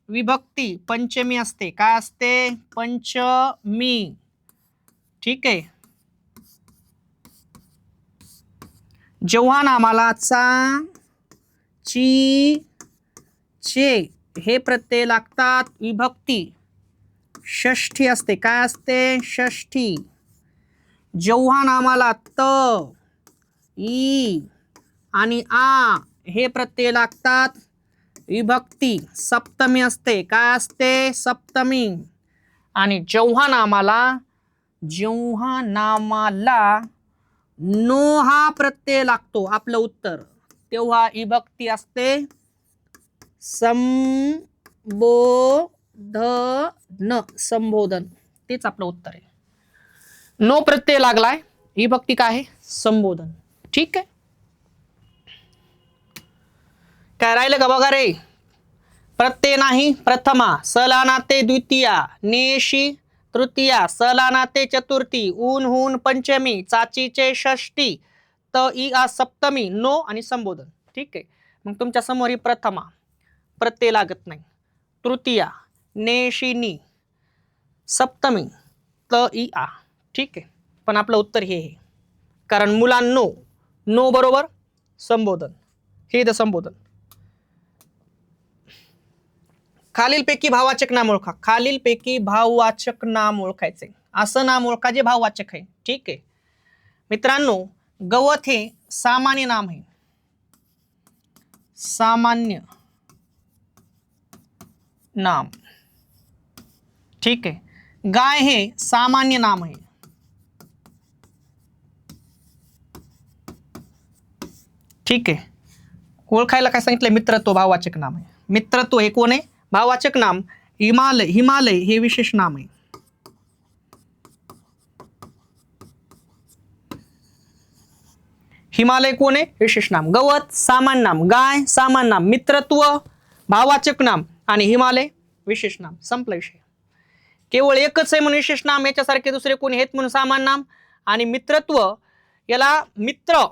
विभक्ती पंचमी असते. काय असते? पंचमी. ठीक आहे, जेव्हा नामाला चा, ची, चे हे प्रत्यय लागतात, विभक्ती षष्ठी असते. काय असते? षष्ठी. जेव्हा नामाला त, ई आणि आ हे प्रत्यय लागतात, विभक्ती सप्तमी असते. काय असते? सप्तमी. आणि जेव्हा नामाला नो हा प्रत्यय लागतो, आपलं उत्तर, तेव्हा विभक्ती असते संबोधन. संबोधन, तेच आपलं उत्तर आहे. नो प्रत्यय लागलाय, विभक्ती काय आहे? संबोधन. ठीक आहे, काय राहिलं का बघा रे? प्रत्यय नाही प्रथमा, सलानाते द्वितीया, नेशी तृतीया, सलानाते चतुर्थी, ऊन हून पंचमी, चाचीचे षष्टी, त ई आ सप्तमी, नो आणि संबोधन. ठीक आहे, मग तुमच्या समोर ही प्रथमा प्रत्यय लागत नाही, तृतीया नेशिनी, सप्तमी त ई आ. ठीक आहे, पण आपलं उत्तर हे आहे, कारण मुलांनो नो बरोबर संबोधन, हे द संबोधन. खालीलपैकी भाववाचक नाम ओळखा. खालीलपैकी भाववाचक नाम ओळखायचे. असं नाम ओळखा जे भाववाचक आहे. ठीक आहे मित्रांनो, गवत हे सामान्य नाम आहे. सामान्य नाम. ठीक आहे, गाय हे सामान्य नाम आहे. ठीक आहे, ओळखायला काय सांगितलंय? मित्रत्व भाववाचक नाम आहे. मित्रत्व हे कोण आहे? भाववाचक नाम. हिमालय, हिमालय हे विशेष नाम आहे. हिमालय कोण आहे? विशेष नाम. गवत सामान्य नाम, गाय सामान्य नाम, मित्रत्व भाववाचक नाम आणि हिमालय विशेष नाम. संपला विषय. केवळ एकच आहे म्हणून विशेष नाम, याच्यासारखे दुसरे कोणी आहेत म्हणून सामान्य नाम. आणि मित्रत्व, याला मित्र,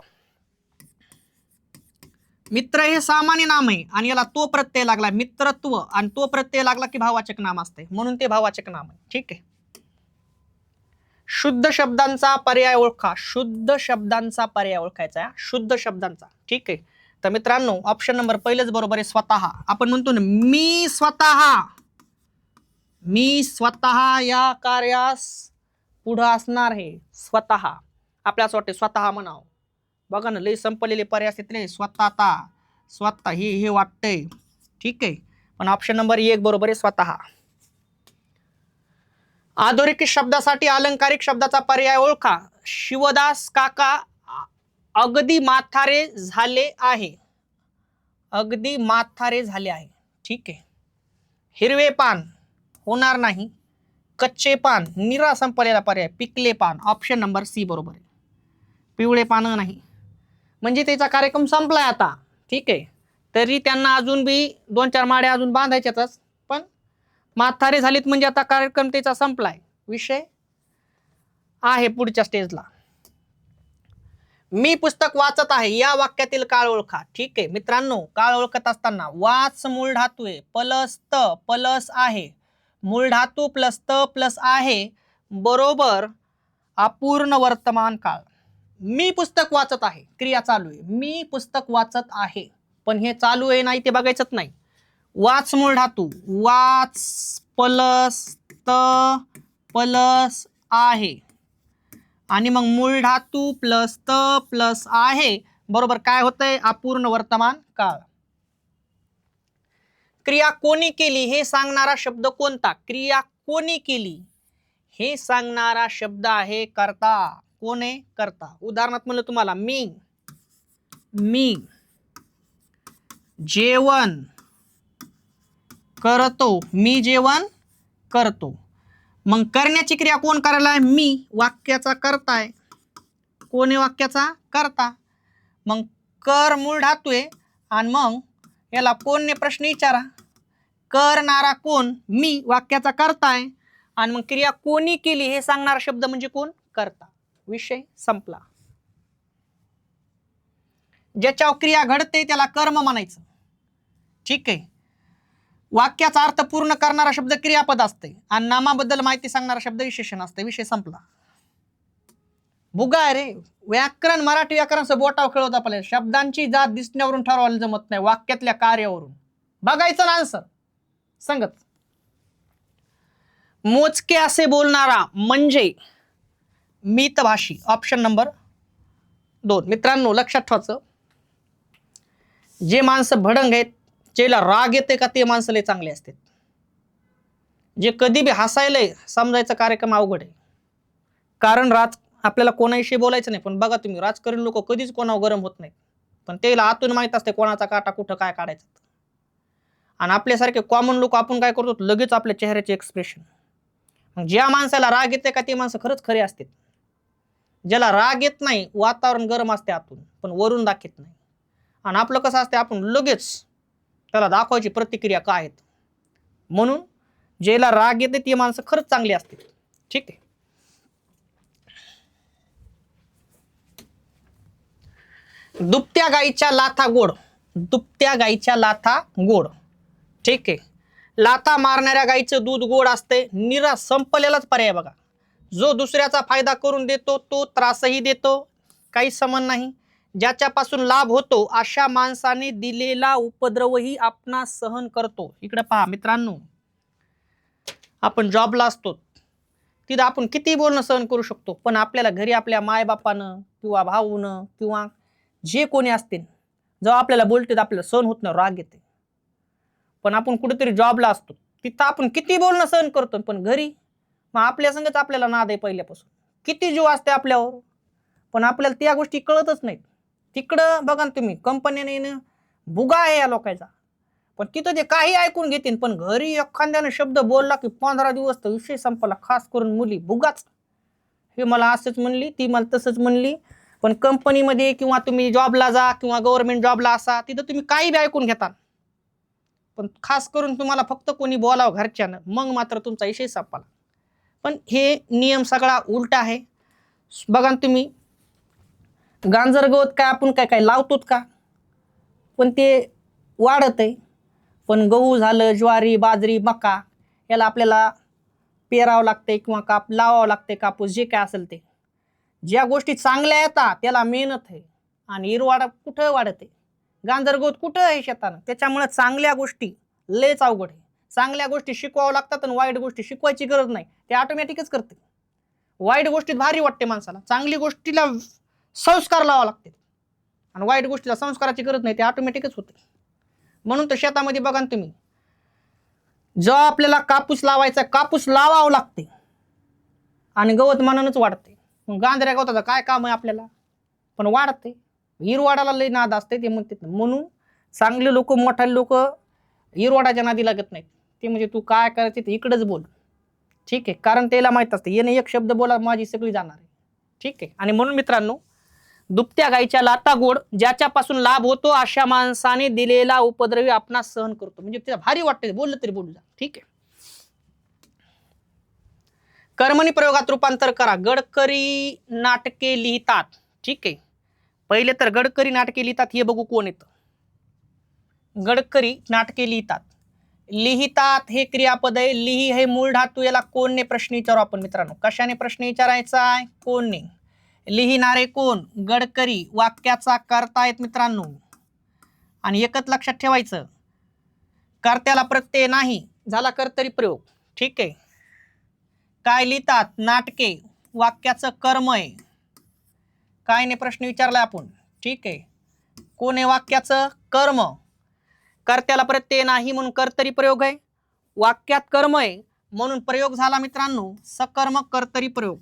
मित्र हे सामान्य नाम आहे आणि याला तो प्रत्यय लागला, मित्रत्व, आणि तो प्रत्यय लागला की भाववाचक नाम असते, म्हणून ते भाववाचक नाम आहे. ठीक आहे, शुद्ध शब्दांचा पर्याय ओळखा. शुद्ध शब्दांचा पर्याय ओळखायचा आहे, शुद्ध शब्दांचा. ठीक आहे, तर मित्रांनो ऑप्शन नंबर पहिलेच बरोबर आहे, स्वतः. आपण म्हणतो ना मी स्वतः, मी स्वतः या कार्यास पुढं असणार आहे. स्वतः आपल्याला वाटते स्वतः म्हणावं. बघा ना, लई संपलेले पर्याय असतात रे, स्वतः, स्वतः हे वाटतंय. ठीक आहे, पण ऑप्शन नंबर 1 बरोबर आहे, स्वतः. अधोरेखित शब्दासाठी अलंकारिक शब्दाचा पर्याय ओळखा. शिवदास काका अगदी माथारे झाले आहे. अगदी माथारे झाले आहे. ठीक आहे. हिरवे पान होणार नाही. कच्चे पान निरा संपलेला पर्याय. पिकले पान ऑप्शन नंबर सी बरोबर आहे. पिवळे पानं नाही. म्हणजे त्याचा कार्यक्रम संपलाय आता. ठीक आहे. तरी त्यांना अजून बी 2-4 माड्या अजून बांधायच्यातच, पण म्हातारे झालीत म्हणजे आता कार्यक्रम त्याचा संपलाय. विषय आहे पुढच्या स्टेजला. मी पुस्तक वाचत आहे या वाक्यातील काळ ओळखा. ठीक आहे मित्रांनो, काळ ओळखत असताना वाच मूळ धातू आहे, प्लस त प्लस आहे, मूळ धातू प्लस त प्लस आहे बरोबर अपूर्ण वर्तमान काळ. मी पुस्तक वाचत आहे, क्रिया चालू आहे. मी पुस्तक वाचत आहे, पण हे चालू आहे नाही ते बघायचंच नाही. वाच मूळ धातू, वाच प्लस त प्लस आहे आणि मग मूळ धातू प्लस त प्लस आहे बरोबर काय होतंय? अपूर्ण वर्तमान काळ. क्रिया कोणी केली हे सांगणारा शब्द कोणता? क्रिया कोणी केली हे सांगणारा शब्द आहे कर्ता. कोण आहे? कर्ता. उदाहरणार्थ म्हणलं तुम्हाला मी जेवण करतो. मी जेवण करतो. मग करण्याची क्रिया कोण करायला आहे? मी. वाक्याचा कर्ता आहे. कोण आहे वाक्याचा? कर्ता. मग कर मूळ धातू आहे आणि मग याला कोणने प्रश्न विचारा. करणारा कोण? मी. वाक्याचा कर्ता आहे आणि मग क्रिया कोणी केली हे सांगणारा शब्द म्हणजे कोण? कर्ता. विषय संपला. ज्याच्यावर क्रिया घडते त्याला कर्म म्हणायचं. ठीक आहे. वाक्याचा अर्थ पूर्ण करणारा शब्द क्रियापद असते आणि नामाबद्दल माहिती सांगणारा शब्द विशेषण असते. विषय संपला. भुगा रे. व्याकरण, मराठी व्याकरण बोटावर खेळवत आपल्याला. शब्दांची जात दिसण्यावरून ठरवायला जमत नाही, वाक्यातल्या कार्यावरून. बघायचं ना आन्सर संगत. मोजके असे बोलणारा म्हणजे मितभाषी. Option number 2. मित्रांनो लक्षात ठेवायचं, जे माणसं भडंग आहेत, ज्याला राग येते का ते माणसं लय चांगले असतात. जे कधी बी हसायलंय समजायचा कार्यक्रम अवघड आहे. कारण आपल्याला कोणाविषयी बोलायचं नाही, पण बघा तुम्ही राजकारणी लोक कधीच कोणावर गरम होत नाही, पण त्याला आतून माहित असते कोणाचा काटा कुठं काय काढायचा. आणि आपल्यासारखे कॉमन लोक आपण काय करतो, लगेच आपल्या चेहऱ्याचे एक्सप्रेशन. ज्या माणसाला राग येते का ते माणसं खरंच खरे असतात. ज्याला राग येत नाही, वातावरण गरम असते आतून पण वरून दाखवत नाही. आणि आपलं कसं असते, आपण लगेच त्याला दाखवायची प्रतिक्रिया काय आहेत. म्हणून ज्याला राग येते ती माणसं खरंच चांगली असते. ठीक आहे. दुभत्या गाईच्या लाथा गोड. दुभत्या गाईच्या लाथा गोड. ठीक आहे. लाथा मारणाऱ्या गाईचं दूध गोड असते. निरा संपलेलाच पर्याय बघा. जो दुसऱ्याचा फायदा करून देतो तो त्रासही देतो, काही संबंध नाही. ज्याच्यापासून लाभ होतो अशा माणसाने दिलेला उपद्रवही आपणा सहन करतो. इकडे पहा मित्रांनो, आपण जॉबला असतो तिथं आपण किती बोलणं सहन करू शकतो, पण आपल्याला घरी आपल्या मायबापानं किंवा भाऊनं किंवा जे कोणी असतील जेव्हा आपल्याला बोलते आपल्याला सहन होत नाही, राग येते. पण आपण कुठेतरी जॉबला असतो तिथं आपण किती बोलणं सहन करतो, पण घरी मग आपल्या संगच आपल्याला नाद आहे पहिल्यापासून, किती जीव असते आपल्यावर, पण आपल्याला त्या गोष्टी कळतच नाहीत. तिकडं बघा तुम्ही कंपनीने भुगा आहे या लोकांचा, पण तिथं ते काही ऐकून घेतील, पण घरी एखाद्याने शब्द बोलला की 15 दिवस तर विषय संपला. खास करून मुली भुगाच. हे मला असंच म्हणली, ती मला तसंच म्हणली. पण कंपनीमध्ये किंवा तुम्ही जॉबला जा किंवा गव्हर्नमेंट जॉबला असा, तिथं तुम्ही काही बी ऐकून घेता, पण खास करून तुम्हाला फक्त कोणी बोलावं घरच्यानं, मग मात्र तुमचा विषय संपला. पण हे नियम सगळा उलटा आहे. बघा तुम्ही, गांजर गवत काय आपण काय काय लावतोत का, पण ते वाढत आहे. पण गहू झालं, ज्वारी, बाजरी, मका याला आपल्याला पेरावं लागते किंवा लावावं लागते, कापूस जे काय असेल ते. ज्या गोष्टी चांगल्या येतात त्याला मेहनत आहे आणि हिरवाडा कुठं वाढते, गांजर गवत कुठं आहे शेतानं. त्याच्यामुळे चांगल्या गोष्टी लयच अवघड आहे. चांगल्या गोष्टी शिकवावं लागतात आणि वाईट गोष्टी शिकवायची गरज नाही, ते ऑटोमॅटिकच करते. वाईट गोष्टीत भारी वाटते माणसाला, चांगली गोष्टीला संस्कार लावावं लागते आणि वाईट गोष्टीला संस्काराची गरज नाही, ते ऑटोमॅटिकच होते. म्हणून तर शेतामध्ये बघा तुम्ही, जेव्हा आपल्याला कापूस लावायचा, कापूस लावावं लागते आणि गवत मनानच वाढते. मग गांजऱ्या गवताचं काय काम आहे आपल्याला? पण वाढते. हिरवाडाला लय नाद असते ते म्हणतात. म्हणून चांगले लोक, मोठाले लोक हिरवाडाच्या नादी लागत नाहीत. ते म्हणजे तू काय करायचं ते इकडेच बोल, ठीक आहे. कारण त्याला माहित असते येणे एक शब्द बोला माझी सगळी जाणार आहे, ठीक आहे. आणि म्हणून मित्रांनो, दुभत्या गायीच्या लाता गोड, ज्याच्यापासून लाभ होतो अशा माणसाने दिलेला उपद्रवी आपणास सहन करतो. म्हणजे त्याला भारी वाटते, बोललं तरी बोलू जा, ठीक आहे. कर्मणी प्रयोगात रूपांतर करा. गडकरी नाटके लिहितात, ठीक आहे. पहिले तर गडकरी नाटके लिहितात हे बघू कोण येतं. गडकरी नाटके लिहितात. लिहितात हे क्रियापद आहे. लिही हे मूळ धातू. याला कोणने प्रश्न विचारू आपण मित्रांनो. कशाने प्रश्न विचारायचा आहे? कोणने. लिहिणारे कोण? गडकरी. वाक्याचा कर्ता आहेत मित्रांनो. आणि एकच लक्षात ठेवायचं, कर्त्याला प्रत्यय नाही, झाला कर्तरी प्रयोग, ठीक आहे. काय लिहितात? नाटके. वाक्याचं कर्म आहे. काय ने प्रश्न विचारलाय आपण, ठीक आहे. कोण आहे? वाक्याचं कर्म. कर्त्याला प्रत्यय नाही म्हणून कर्तरी प्रयोग आहे. वाक्यात कर्म आहे म्हणून प्रयोग झाला मित्रांनो सकर्मक कर्तरी प्रयोग.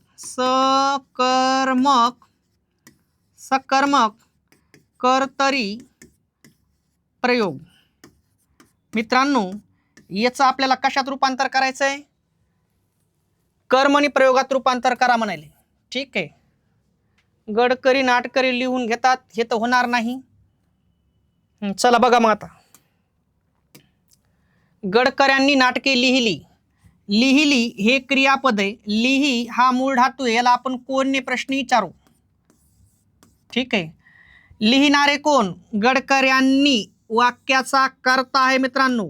सकर्मक कर्तरी प्रयोग. मित्रांनो याचं आपल्याला कशात रूपांतर करायचं आहे? कर्मणी प्रयोगात रूपांतर करा म्हणाले, ठीक आहे. गडकरी नाटकरी लिहून घेतात हे तर होणार नाही. चला बघा मग आता. गडकऱ्यांनी नाटके लिहिली. लिहिली हे क्रियापद आहे. लिही हा मूळ धातू आहे. याला आपण कोणने प्रश्न विचारू, ठीक आहे. लिहिणारे कोण? गडकऱ्यांनी. वाक्याचा कर्ता आहे मित्रांनो.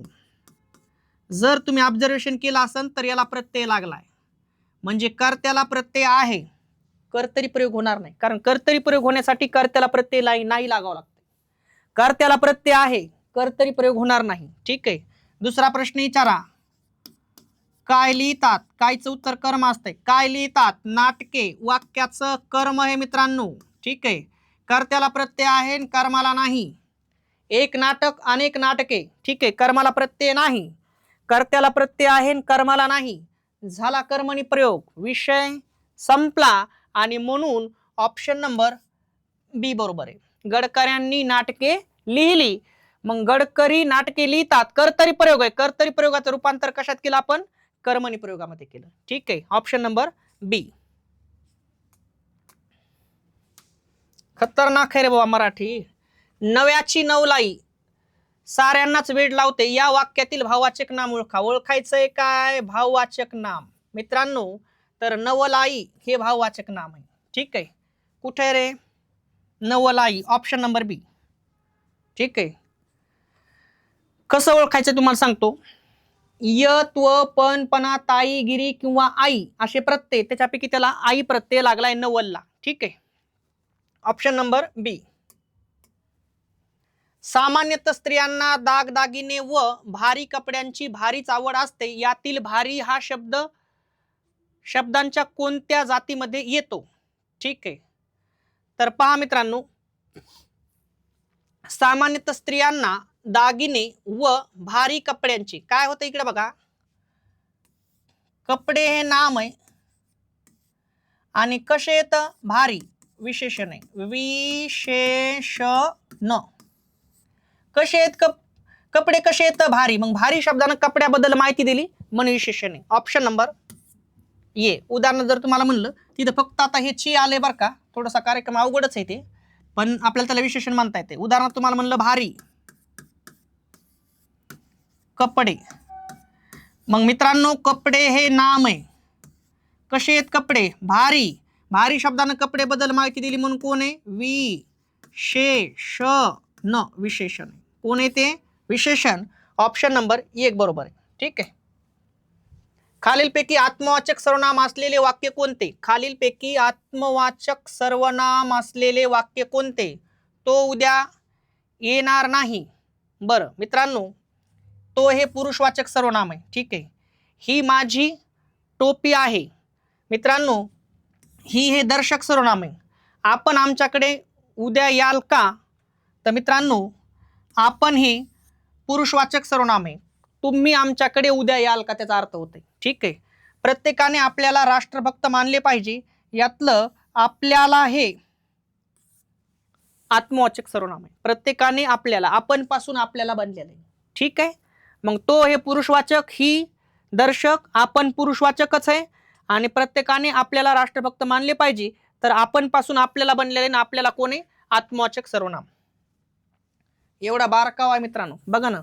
जर तुम्ही ऑब्झर्वेशन केलं असेल तर याला प्रत्यय लागलाय, म्हणजे कर्त्याला प्रत्यय आहे, कर्तरी प्रयोग होणार नाही. कारण कर्तरी प्रयोग होण्यासाठी कर्त्याला प्रत्यय नाही लागावं लागतं. कर्त्याला प्रत्यय आहे, कर्तरी प्रयोग होणार नाही, ठीक आहे. दुसरा प्रश्न विचारा. काय लिहितात? कायचं उत्तर कर्म असतंय. काय लिहितात? नाटके. वाक्याचं कर्म आहे मित्रांनो, ठीक आहे. कर्त्याला प्रत्यय आहे, कर्माला नाही. एक नाटक अनेक नाटके, ठीक आहे. कर्माला प्रत्यय नाही, कर्त्याला प्रत्यय आहे, कर्माला नाही. झाला कर्मणी प्रयोग. विषय संपला. आणि म्हणून ऑप्शन नंबर बी बरोबर आहे. गडकऱ्यांनी नाटके लिहिली. मग गडकरी नाटके लिहितात कर्तरी प्रयोग आहे. कर्तरी प्रयोगाचं रूपांतर कशात केलं आपण? कर्मणी प्रयोगामध्ये केलं, ठीक आहे. ऑप्शन नंबर बी. खतरनाक आहे रे बाबा मराठी. नव्याची नवलाई साऱ्यांनाच वेड लावते. या वाक्यातील भाववाचक नाम ओळखा. ओळखायचंय काय? भाववाचक नाम मित्रांनो. तर नवलाई हे भाववाचक नाम आहे, ठीक आहे. कुठे रे? नवलाई. ऑप्शन नंबर बी, ठीक आहे. कसं ओळखायचं तुम्हाला सांगतो. यत्व पण पणा ताई गिरी किंवा आई असे प्रत्यय, त्याच्यापैकी त्याला आई प्रत्यय लागलाय नवलला, ठीक आहे. ऑप्शन नंबर बी. सामान्यतः स्त्रियांना दागदागिने व भारी कपड्यांची भारीच आवड असते. यातील भारी हा शब्दांच्या कोणत्या जातीमध्ये येतो, ठीक आहे. तर पहा मित्रांनो, सामान्यतः स्त्रियांना दागिने व भारी कपड्यांची काय होतं इकडे बघा. कपडे हे नाम आहे आणि कसे येतं? भारी. विशेषण आहे. विशेषण. कसे आहेत कपडे कसे येतं? भारी. मग भारी शब्दानं कपड्याबद्दल माहिती दिली म्हणून विशेषण आहे. ऑप्शन नंबर ये. उदाहरण जर तुम्हाला म्हणलं तिथं फक्त आता हे ची आले बरं का, थोडासा कार्यक्रम अवघडच आहे ते, पण आपल्याला त्याला विशेषण म्हणता येते. उदाहरणार्थ तुम्हाला म्हणलं भारी कपडे. मग मित्रांनो कपडे हे नाम आहे. कसे आहेत कपडे? भारी. भारी शब्दानं कपडे बद्दल माहिती दिली म्हणून कोण आहे? विशेषण. विशेषण कोण आहे ते? विशेषण. ऑप्शन नंबर 1 बरोबर आहे, ठीक आहे. खालीलपैकी आत्मवाचक सर्वनाम असलेले वाक्य कोणते? खालीलपैकी आत्मवाचक सर्वनाम असलेले वाक्य कोणते? तो उद्या येणार नाही. बरं मित्रांनो, तो हे पुरुषवाचक सर्वनाम आहे, ठीक आहे. ही माझी टोपी आहे. मित्रांनो ही हे दर्शक सर्वनाम आहे. आपण आमच्याकडे उद्या याल का? तर मित्रांनो आपण हे पुरुषवाचक सर्वनाम आहे. तुम्ही आमच्याकडे उद्या याल का त्याचा अर्थ होते, ठीक आहे. प्रत्येकाने आपल्याला राष्ट्रभक्त मानले पाहिजे. यातलं आपल्याला हे आत्मवाचक सर्वनाम आहे. प्रत्येकाने आपल्याला, आपण पासून आपल्याला बनलेलं आहे. ठीक आहे. मग तो हे पुरुषवाचक, ही दर्शक, आपण पुरुषवाचकच आहे आणि प्रत्येकाने आपल्याला राष्ट्रभक्त मानले पाहिजे. तर आपण पासून आपल्याला बनलेले ना, आपल्याला कोण आहे? आत्मवाचक सर्वनाम. एवढा बारकावा आहे मित्रांनो. बघा ना,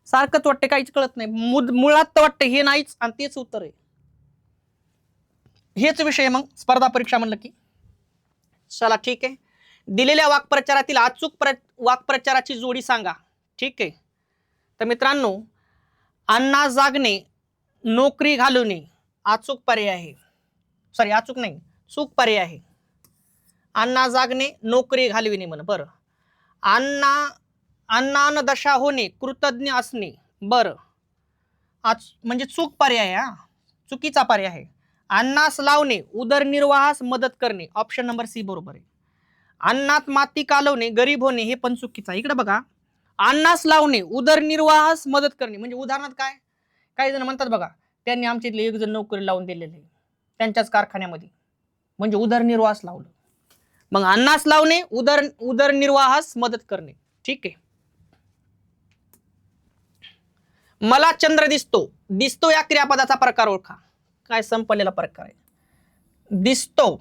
सारखंच वाटते, काहीच कळत नाही. मुळात तर वाटते हे नाहीच आणि तेच उत्तर आहे. हेच विषय मग स्पर्धा परीक्षा म्हणलं की. चला ठीक आहे. दिलेल्या वाक्प्रचारातील अचूक वाक्प्रचाराची जोडी सांगा. ठीक आहे. तर मित्रांनो, अन्ना जागणे, नोकरी घालवणे अचूक पर्याय आहे. सॉरी, अचूक नाही, चूक पर्याय आहे. अन्ना जागणे, नोकरी घालविणे म्हण. बरं. अन्नान दशा होणे, कृतज्ञ असणे. बरं, म्हणजे चूक पर्याय, हा चुकीचा पर्याय आहे. अन्नास लावणे, उदरनिर्वाहास मदत करणे. ऑप्शन नंबर सी बरोबर आहे. अन्नात माती कालवणे, गरीब होणे हे पण चुकीचं आहे. इकडे बघा, अन्नास लावणे, उदरनिर्वाहास मदत करणे म्हणजे उदाहरणार्थ काय? काही जण म्हणतात बघा, त्यांनी आमच्या इथले एक जण नोकरी लावून दिलेले आहे त्यांच्याच कारखान्यामध्ये, म्हणजे उदरनिर्वाहास लावलं. मग अन्नास लावणे, उदरनिर्वाहास मदत करणे. ठीक आहे. मला चंद्र दिसतो. दिसतो या क्रियापदाचा प्रकार ओळखा. काय संपलेला प्रकार आहे. दिसतो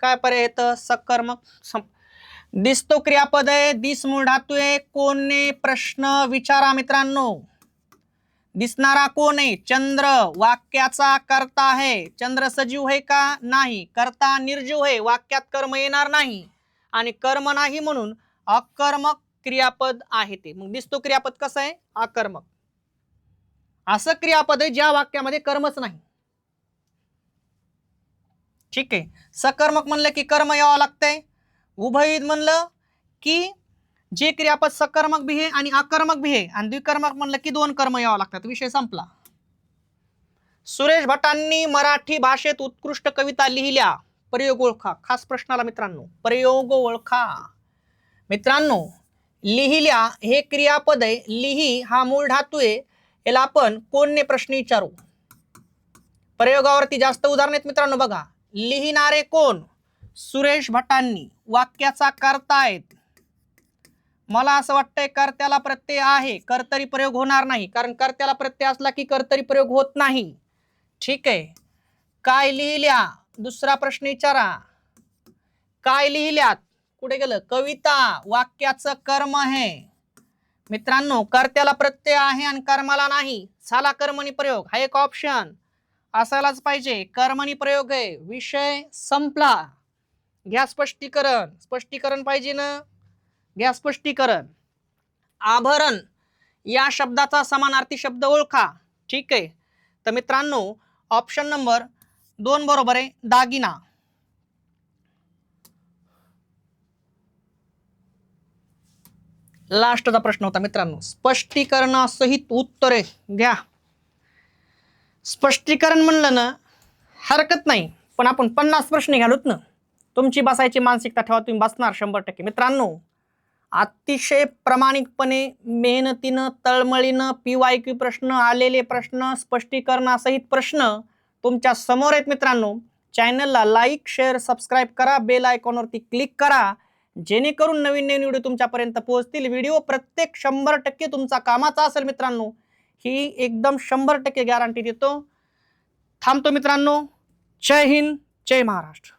काय पर्याय येतं? सकर्मक. दिसतो क्रियापद आहे, दिस मूळ धातू आहे. कोणने प्रश्न विचारा मित्रांनो. दिसणारा कोण आहे? चंद्र. वाक्याचा कर्ता आहे. चंद्र सजीव आहे का? नाही. कर्ता निर्जीव आहे, वाक्यात कर्म येणार नाही आणि कर्म नाही म्हणून अकर्मक क्रियापद आहे ते. मग दिसतो क्रियापद कसं आहे? अकर्मक. असं क्रियापद आहे ज्या वाक्यामध्ये कर्मच नाही. ठीक आहे. सकर्मक म्हणलं की कर्म यावं लागतंय. उभयविध म्हणलं की जे क्रियापद सकर्मक भी आहे आणि अकर्मक भी आहे आणि द्विकर्मक म्हणलं की दोन कर्म यावं लागतात. विषय संपला. सुरेश भटांनी मराठी भाषेत उत्कृष्ट कविता लिहिल्या. प्रयोग ओळखा. खास प्रश्नाला मित्रांनो, प्रयोग ओळखा. मित्रांनो, लिहिल्या हे क्रियापद आहे. लिही हा मूळ धातू आहे. याला आपण कोणने प्रश्न विचारू. प्रयोगावरती जास्त उदाहरण आहेत मित्रांनो. बघा, लिहिणारे कोण? सुरेश भटांनी. वाक्याचा कर्ता आहेत. मला असं वाटतंय कर्त्याला प्रत्यय आहे, कर्तरी प्रयोग होणार नाही, कारण कर्त्याला प्रत्यय असला की कर्तरी प्रयोग होत नाही. ठीक आहे. काय लिहिल्या? दुसरा प्रश्न विचारा. काय लिहिल्यात? कुठे गेलं? कविता. वाक्याचं कर्म आहे मित्रांनो. कर्त्याला प्रत्यय आहे आणि कर्माला नाही. झाला कर्मणी प्रयोग. हा एक ऑप्शन असायलाच पाहिजे. कर्मणी प्रयोग आहे. विषय संपला. घ्या स्पष्टीकरण. स्पष्टीकरण पाहिजे ना, घ्या स्पष्टीकरण. आभरण या शब्दाचा समानार्थी शब्द ओळखा. ठीक आहे. तर मित्रांनो, ऑप्शन नंबर 2 बरोबर आहे, दागिना. लास्टचा प्रश्न होता मित्रांनो. स्पष्टीकरणासहित उत्तरे घ्या. स्पष्टीकरण म्हणलं ना, हरकत नाही, पण आपण 50 प्रश्न घालूत ना. तुमची बसायची मानसिकता ठेवा, तुम्ही बसणार 100%. मित्रांनो, अतिशय प्रामाणिकपणे, मेहनतीनं, तळमळीनं PYQ प्रश्न, आलेले प्रश्न, स्पष्टीकरणासहित प्रश्न तुमच्या समोर आहेत मित्रांनो. चॅनलला लाईक, शेअर, सबस्क्राईब करा. बेल आयकॉनवरती क्लिक करा, जेणेकरून नवीन नवीन व्हिडिओ तुमच्यापर्यंत पोहोचतील. व्हिडिओ प्रत्येक 100% तुमचा कामाचा असेल मित्रांनो, ही एकदम 100% गॅरंटी देतो. थांबतो मित्रांनो. जय हिंद, जय महाराष्ट्र.